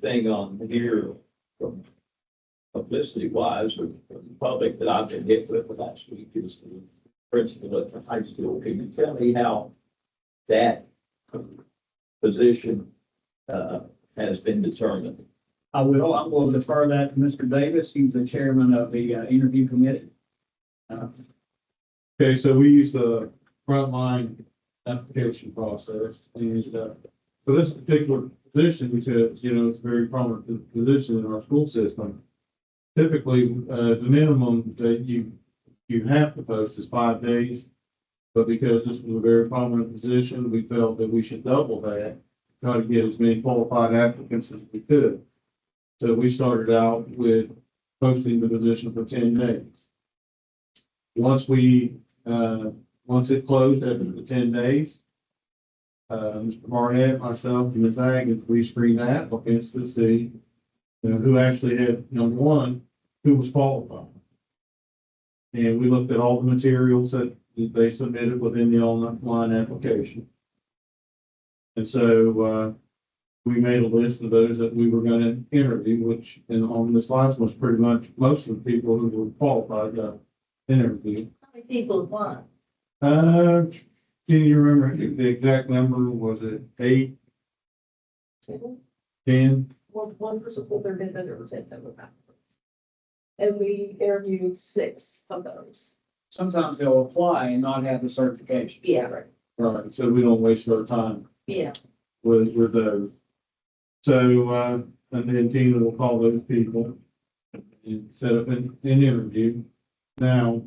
thing on here from publicity wise or from the public that I've been hit with last week is the principal at the high school. Can you tell me how that position, has been determined? I will defer that to Mr. Davis. He's the chairman of the interview committee. Okay, so we use the frontline application process, and, for this particular position, because, you know, it's a very prominent position in our school system. Typically, the minimum that you have to post is 5 days. But because this was a very prominent position, we felt that we should double that, try to get as many qualified applicants as we could. So we started out with posting the position for 10 days. Once it closed after the 10 days, Mr. Barnett, myself, and Ms. Atkins, we screened the applicants to see, you know, who actually had, number one, who was qualified. And we looked at all the materials that they submitted within the online application. And so, we made a list of those that we were gonna interview, which, and on the slides was pretty much most of the people who were qualified to interview. How many people want? Can you remember the exact number? Was it 8, 10? One person pulled their bid, there was sent over back. And we interviewed 6 of those. Sometimes they'll apply and not have the certification. Yeah, Right, so we don't waste our time yeah. with those. So, and then Tina will call those people and set up an interview. Now,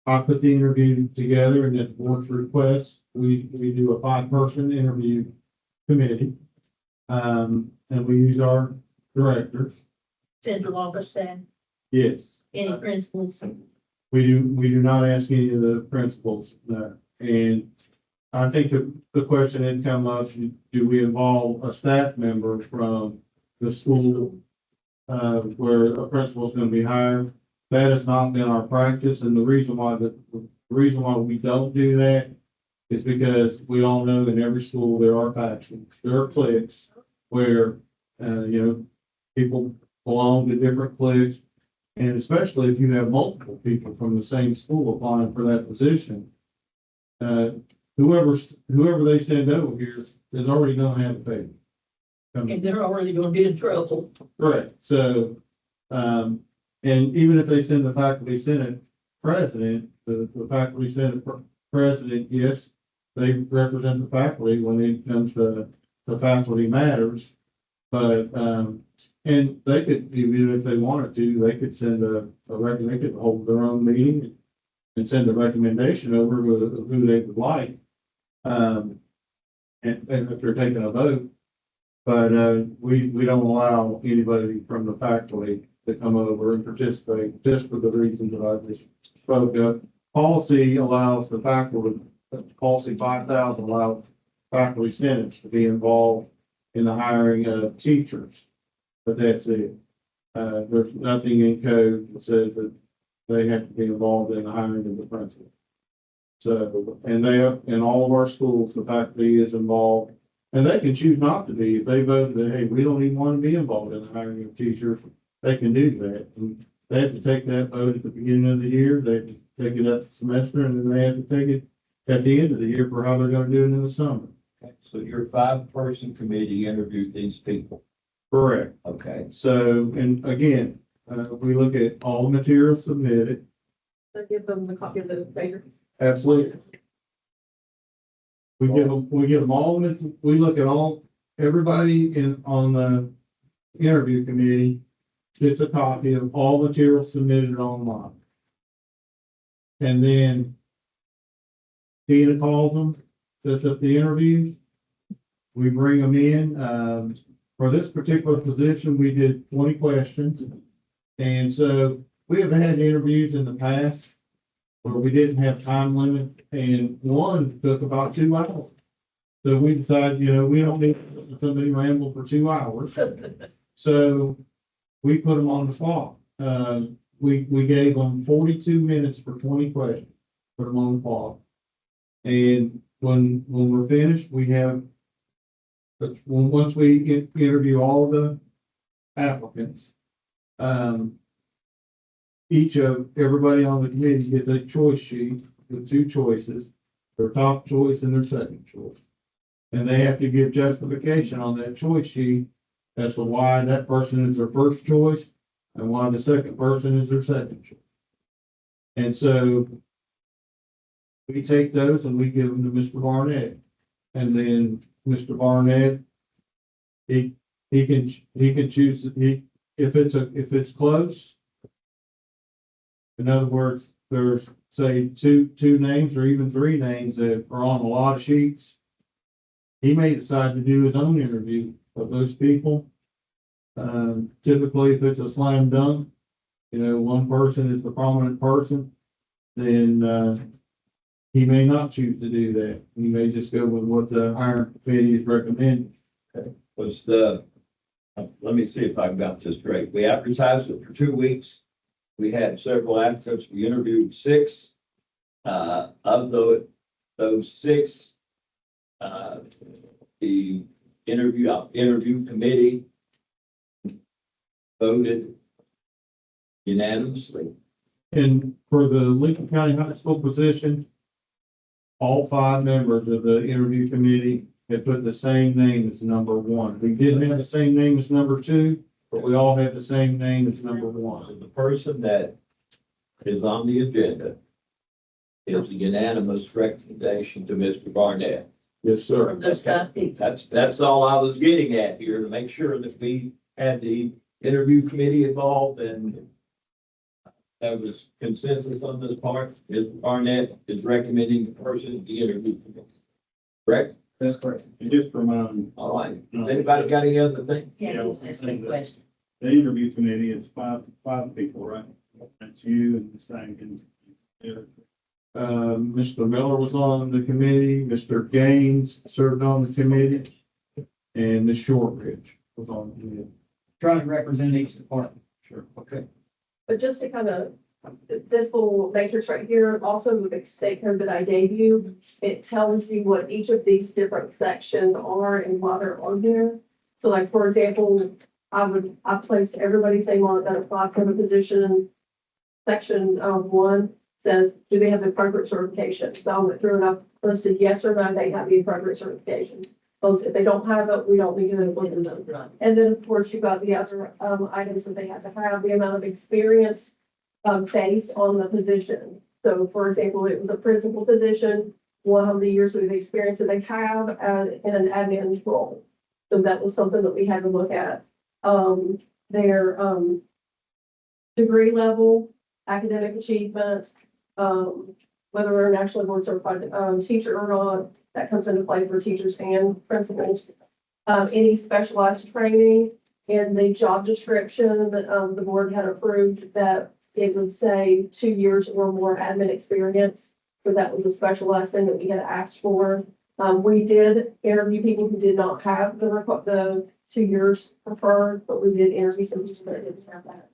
I put the interview together and at the board's request, we do a 5-person interview committee. And we use our directors. Central office staff, Yes. any principals? We do not ask any of the principals, no. And I think the question had come up, do we involve a staff member from the school, where a principal is gonna be hired? That has not been our practice, and the reason why we don't do that is because we all know in every school there are factions, there are cliques where, people belong to different cliques. And especially if you have multiple people from the same school applying for that position, whoever they send over here is already gonna have a baby. And they're already gonna be in trouble. Correct, so, and even if they send the faculty senate president, the faculty senate president, yes, they represent the faculty when it comes to the faculty matters. But, and they could, even if they wanted to, they could send they could hold their own meeting and send a recommendation over who they would like. And if they're taking a vote, but, we don't allow anybody from the faculty to come over and participate just for the reasons that I just spoke of. Policy allows the faculty, policy 5,000 allows faculty senates to be involved in the hiring of teachers. But that's it. There's nothing in code that says that they have to be involved in the hiring of the principal. So, and in all of our schools, the faculty is involved, and they can choose not to be. If they vote that, hey, we don't even want to be involved in the hiring of teachers, they can do that. And they have to take that vote at the beginning of the year, they have to take it at the semester, and then they have to take it at the end of the year for how they're gonna do it in the summer. Okay, so your 5-person committee interviewed these people. Correct. Okay, So, and again, we look at all the materials submitted, So give them the copy of the bigger. absolutely. We give them all, we look at everybody on the interview committee gets a copy of all materials submitted online. And then Tina calls them, sets up the interviews. We bring them in. For this particular position, we did 20 questions. And so we have had interviews in the past where we didn't have time limit, and one took about 2 hours. So we decided, we don't need to listen to somebody ramble for 2 hours. So we put them on the clock. We gave them 42 minutes for 20 questions, put them on the clock. And when we're finished, once we interview all of the applicants, everybody on the committee gets a choice sheet with 2 choices, their top choice and their second choice. And they have to give justification on that choice sheet as to why that person is their first choice and why the second person is their second choice. And so we take those and we give them to Mr. Barnett. And then Mr. Barnett, he can choose, if it's close. In other words, there's say two names or even 3 names that are on a lot of sheets. He may decide to do his own interview of those people. Typically, if it's a slam dunk, one person is the prominent person, then he may not choose to do that. He may just go with what the hiring committee is recommending. Let me see if I've got this straight. We advertised it for 2 weeks. We had several applicants. We interviewed 6. Of those 6, the interview committee voted unanimously. And for the Lincoln County High School position, all 5 members of the interview committee had put the same name as number 1. We didn't have the same name as number 2, but we all have the same name as number 1. The person that is on the agenda is a unanimous recommendation to Mr. Barnett. Yes, sir. From those 5 people. That's all I was getting at here, to make sure that we had the interview committee involved and there was consensus on this part. Mr. Barnett is recommending the person to the interview committee. Correct? That's correct. And just for my, All right. Anybody got any other thing? Yeah, he's asking a question. the interview committee is five people, right? That's you and the same. Mr. Miller was on the committee, Mr. Gaines served on the committee, and Ms. Shortridge was on the committee. Trying to represent each department. Sure. Okay. But just to kind of, this little matrix right here, also with the state code that I gave you, it tells you what each of these different sections are and why they're on here. So like, for example, I placed everybody's name on it that applied for the position. Section 1 says, do they have the appropriate certification? So I went through and I listed yes or no, they have the appropriate certifications. Because if they don't have it, we don't need to include them. Right. And then, of course, you've got the other items that they have to have, the amount of experience based on the position. So for example, it was a principal position, how many years of experience that they have in an admin role. So that was something that we had to look at. Their degree level, academic achievement, whether they're a nationally board certified teacher or not, that comes into play for teachers and principals. Any specialized training in the job description, the board had approved that it would say 2 years or more admin experience. So that was a specialized thing that we had asked for. We did interview people who did not have the 2 years preferred, but we did interview some people that didn't have that.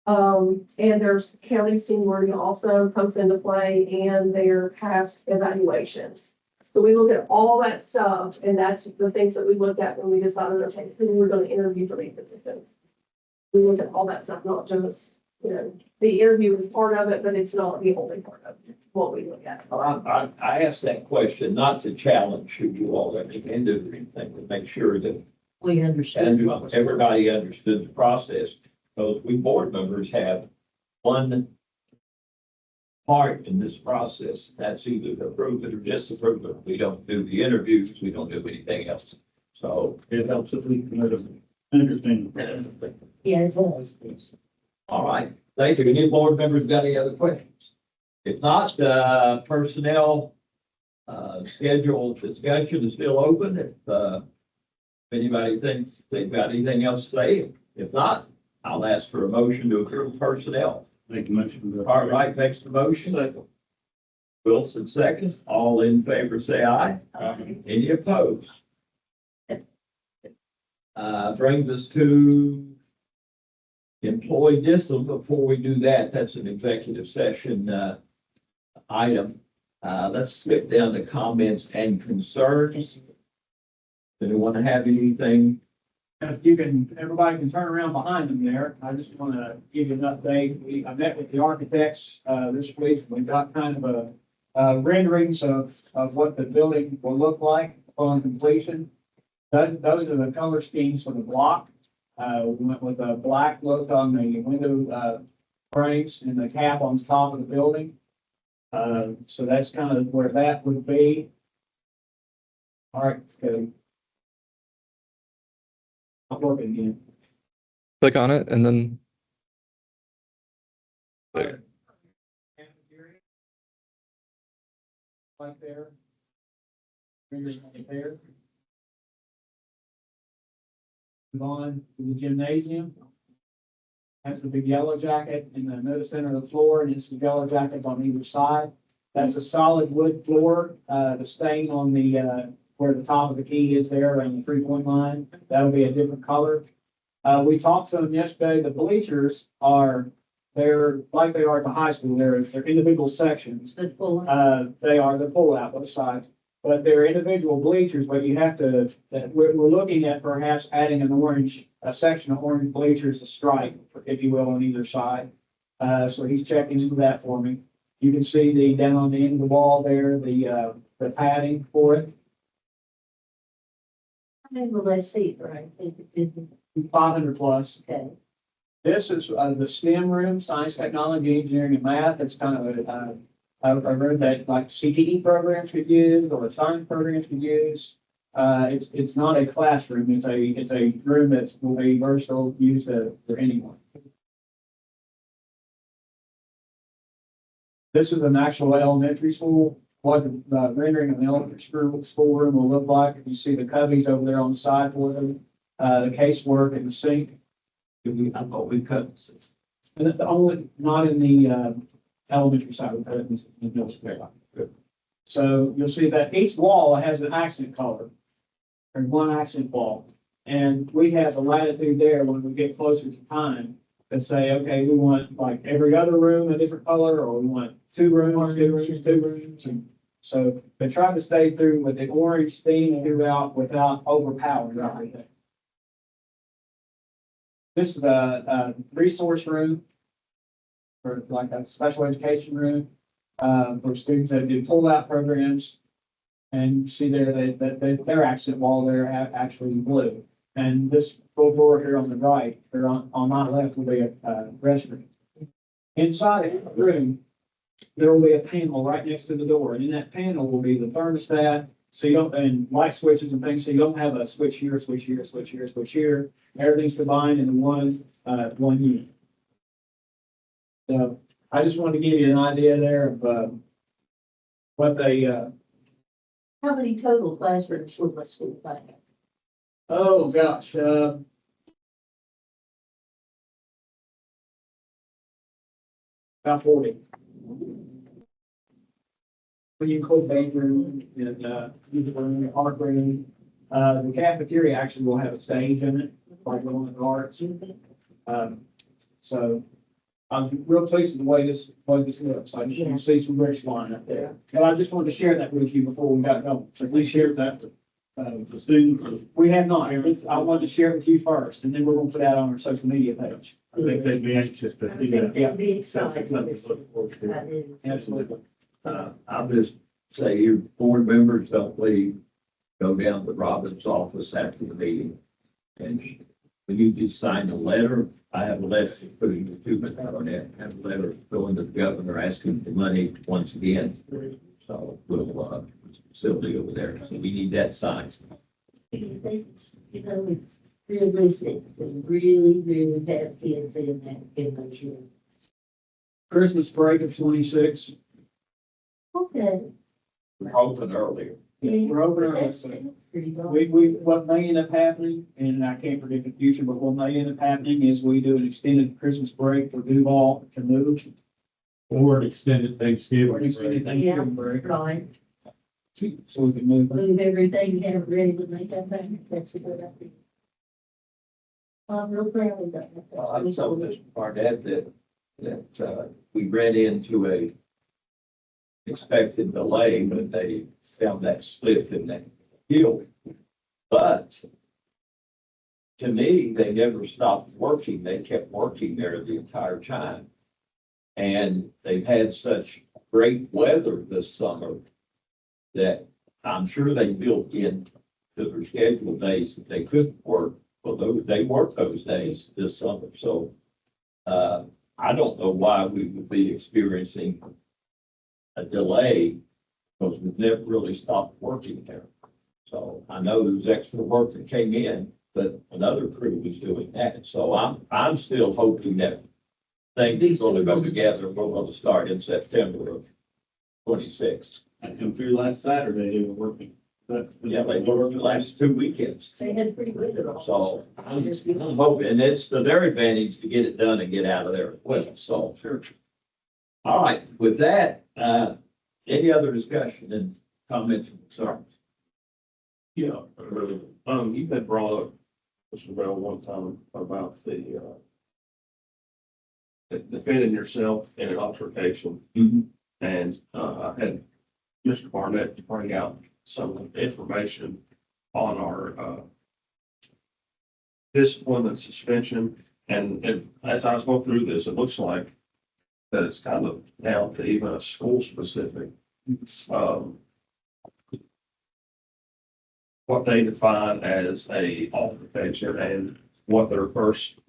And there's county seniority also comes into play and their past evaluations. So we look at all that stuff, and that's the things that we looked at when we decided, okay, who we're going to interview for these positions. We look at all that stuff, not just, the interview is part of it, but it's not the only part of what we look at. I asked that question not to challenge you all at the end of anything, to make sure that We understand. everybody understood the process. Because we board members have one part in this process. That's either to approve it or disapprove it. We don't do the interviews, we don't do anything else. So It helps if we can understand. Yeah, it does. all right, thank you. Any board members got any other questions? If not, personnel, schedule discussion is still open. If anybody thinks they've got anything else to say, if not, I'll ask for a motion to approve personnel. Make a motion. All right, makes the motion. Wilson second. All in favor, say aye. Any opposed? Brings us to employee discipline. Before we do that, that's an executive session, item. Let's skip down to comments and concerns. Anyone have anything? If you can, everybody can turn around behind them there. I just want to give you an update. I met with the architects, this week. We got kind of renderings of what the building will look like upon completion. Those are the color schemes for the block. We went with a black look on the window, frames and the cap on the top of the building. So that's kind of where that would be. All right, good. I'll work again. Click on it and then Cafeteria. Right there. Fingers right there. Move on to the gymnasium. Has the big yellow jacket in the middle center of the floor, and it's the yellow jackets on either side. That's a solid wood floor. The stain on the, where the top of the key is there and the 3-point line, that'll be a different color. We talked to them yesterday. The bleachers they're like they are at the high school. They're individual sections. The full. They are the pull-out both sides, but they're individual bleachers, but you have to, we're looking at perhaps adding a section of orange bleachers, a stripe, if you will, on either side. So he's checking into that for me. You can see down on the end of the wall there, the padding for it. How many will they see, right? 500 plus. Okay. This is the STEM room, science, technology, engineering, and math. It's kind of a room that like CTE programs could use or science programs could use. It's not a classroom. It's a room that will be versatile, used for anyone. This is an actual elementary school. What the rendering of the elementary school room will look like. You see the cubbies over there on the side for them, the casework and the sink. I thought we cut. And the only, not in the elementary side, we put it in the middle school. So you'll see that each wall has an accent color, or one accent wall. And we have a latitude there when we get closer to time to say, okay, we want like every other room a different color, or we want two rooms. And so they try to stay through with the orange theme throughout without overpowering everything. This is a resource room for like a special education room, for students that do pull-out programs. And you see there that their accent wall there actually blue. And this full floor here on the right, or on my left, will be a restroom. Inside the room, there will be a panel right next to the door, and in that panel will be the thermostat. So you don't, and light switches and things, so you don't have a switch here, switch here, switch here, switch here. Everything's combined in one unit. So I just wanted to give you an idea there of what they, How many total classrooms will the school have? oh gosh, about 40. When you include bedroom and, music room, art room, the cafeteria actually will have a stage in it, like one of the arts. So I'm real pleased with the way this looks. I just want to see some bricks flying up there. And I just wanted to share that with you before we got going. So please share that with, the students. We have not. I wanted to share it with you first, and then we're going to put that on our social media page. I think they'd be anxious to see that. They'll be excited. Something to look forward to. I do. Absolutely. I'll just say your board members don't leave, go down to Robin's office after the meeting and when you just sign a letter, I have a letter putting the two minutes on it, I have a letter going to the governor asking for money once again. So we'll, facility over there, so we need that signed. It's, it's realistic, and really, really have kids in that, in those rooms. Christmas break of 26. Okay. We're hoping earlier. Yeah, We're over but there, that's still pretty darn. What may end up happening, and I can't predict the future, but what may end up happening is we do an extended Christmas break for Duval to move. Or an extended Thanksgiving. Or an extended Thanksgiving break, Right, so we can move. move everything you have ready when they come back, that's a good idea. I'm real proud of that. I told Mr. Barnett that we ran into a expected delay, but they found that split in that deal. But to me, they never stopped working. They kept working there the entire time. And they've had such great weather this summer that I'm sure they built in to their scheduled days that they couldn't work. Well, they worked those days this summer. So I don't know why we would be experiencing a delay because we've never really stopped working there. So I know there's extra work that came in, but another crew was doing that. So I'm still hoping that things are going to go together. We're going to start in September of 26. I come through last Saturday, they were working. Yeah, they worked the last 2 weekends. They had pretty good at all. So I'm hoping, and it's to their advantage to get it done and get out of there as well. So, sure. All right, with that, any other discussion and comments and concerns? Yeah, you had brought up, Mr. Bell, one time about the defending yourself in an altercation. Mhm. And, I had Mr. Barnett to bring out some information on our, discipline and suspension. And as I was going through this, it looks like that it's kind of down to even a school specific. What they define as a altercation and what their first,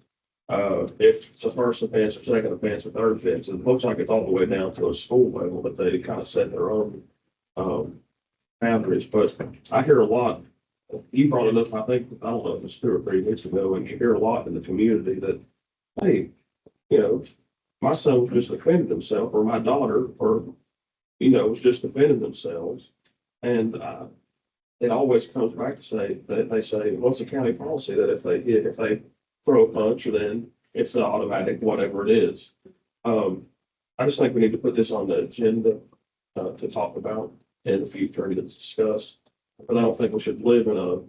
if it's a first offense or second offense or third offense, it looks like it's all the way down to a school level, but they kind of set their own, boundaries. But I hear a lot, you brought it up, I think, I don't know if it's 2 or 3 weeks ago, and you hear a lot in the community that, hey, my son just defended himself, or my daughter, or, was just defending themselves. And, it always comes back to say that they say, well, it's a county policy that if they throw a punch, then it's an automatic, whatever it is. I just think we need to put this on the agenda, to talk about in the future and to discuss. But I don't think we should live in a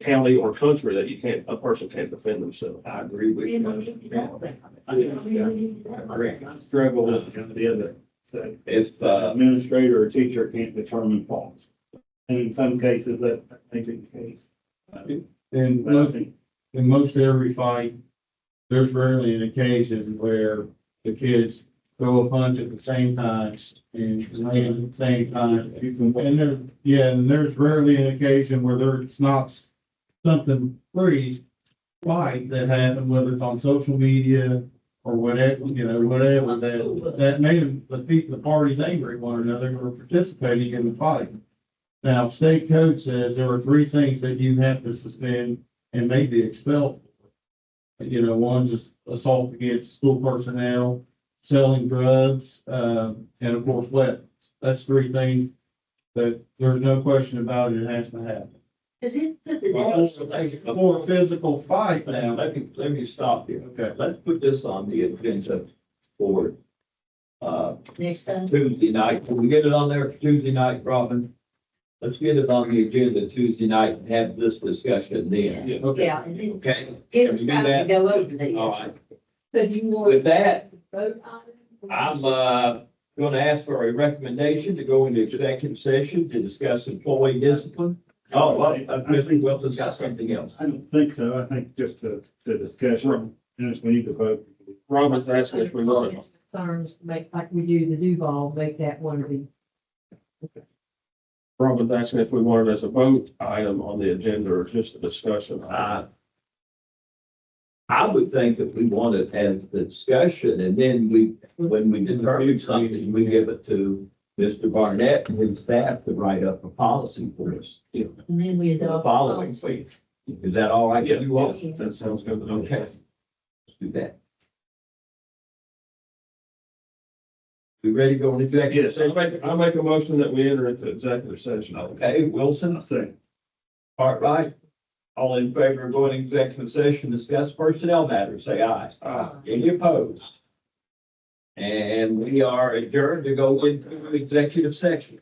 county or country that a person can't defend themselves. I agree with We don't you. need to know that. I agree. Struggle with the other, that If, administrator or teacher can't determine faults. And in some cases, that may be the case. And look, in most every fight, there's rarely an occasion where the kids throw a punch at the same time and land at the same time. And there's rarely an occasion where there's not something pretty fight that happened, whether it's on social media or whatever, whatever, that made them, the parties angry at one another or participating in the fight. Now, state code says there are 3 things that you have to suspend and maybe expel. One's just assault against school personnel, selling drugs, and of course, weapons. That's 3 things that there's no question about it, it has to happen. Does it put the days? For a physical fight now, let me stop you. okay, Let's put this on the agenda for, Next time? Tuesday night. Can we get it on there for Tuesday night, Robin? Let's get it on the agenda Tuesday night and have this discussion then. okay. Yeah, and then Okay, give us Can we do time to that? go over these. all right. So do you want? With that, Vote on it? I'm, going to ask for a recommendation to go into executive session to discuss employee discipline. Oh, well, Mr. Wilson's got something else. I don't think so. I think just the discussion, we need to vote. Robin's asking if we want it. Concerns, make, like we do the Duval, make that one of the. Robin's asking if we want it as a vote item on the agenda or just a discussion. I would think that we want it as the discussion, and then when we determine something, we give it to Mr. Barnett and his staff to write up a policy for us. And then we The adopt. following week. Is that all right with you all? That sounds good. Okay. Let's do that. We ready to go into executive Yes, session? I make a motion that we enter into executive session. Okay, Wilson, Second. Cartwright, all in favor of going into executive session, discuss personnel matters, say aye. Any opposed? And we are adjourned to go into executive session.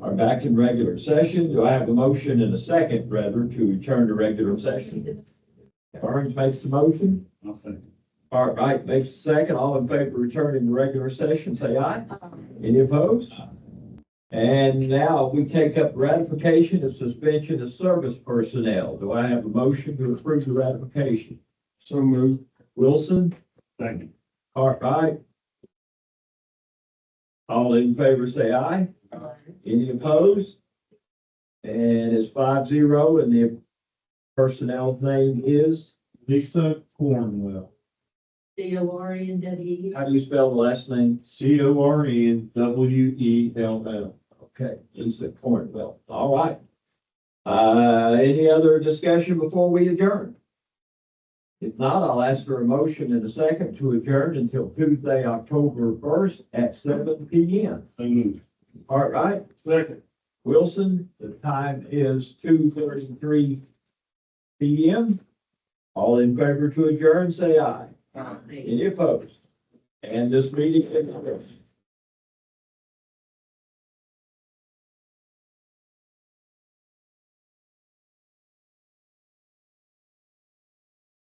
are back in regular session. Do I have a motion and a second, rather, to return to regular session? Burns makes the motion. I'll second. Art Wright makes the second. All in favor of returning to regular session, say aye. Any opposed? And now we take up ratification of suspension of service personnel. Do I have a motion to approve the ratification? So moved. Wilson, Second. Cartwright. All in favor, say aye. Any opposed? And it's 5-0, and the personnel's name is, Lisa Cornwell. C-O-R-N-W. how do you spell the last name? Cornwell. Okay, Lisa Cornwell. All right. Any other discussion before we adjourn? If not, I'll ask for a motion in a second to adjourn until Tuesday, October 1st at 7 p.m. So moved. All right, Second. Wilson, the time is 2:33 p.m. All in favor to adjourn, say aye. Any opposed? And this meeting is adjourned.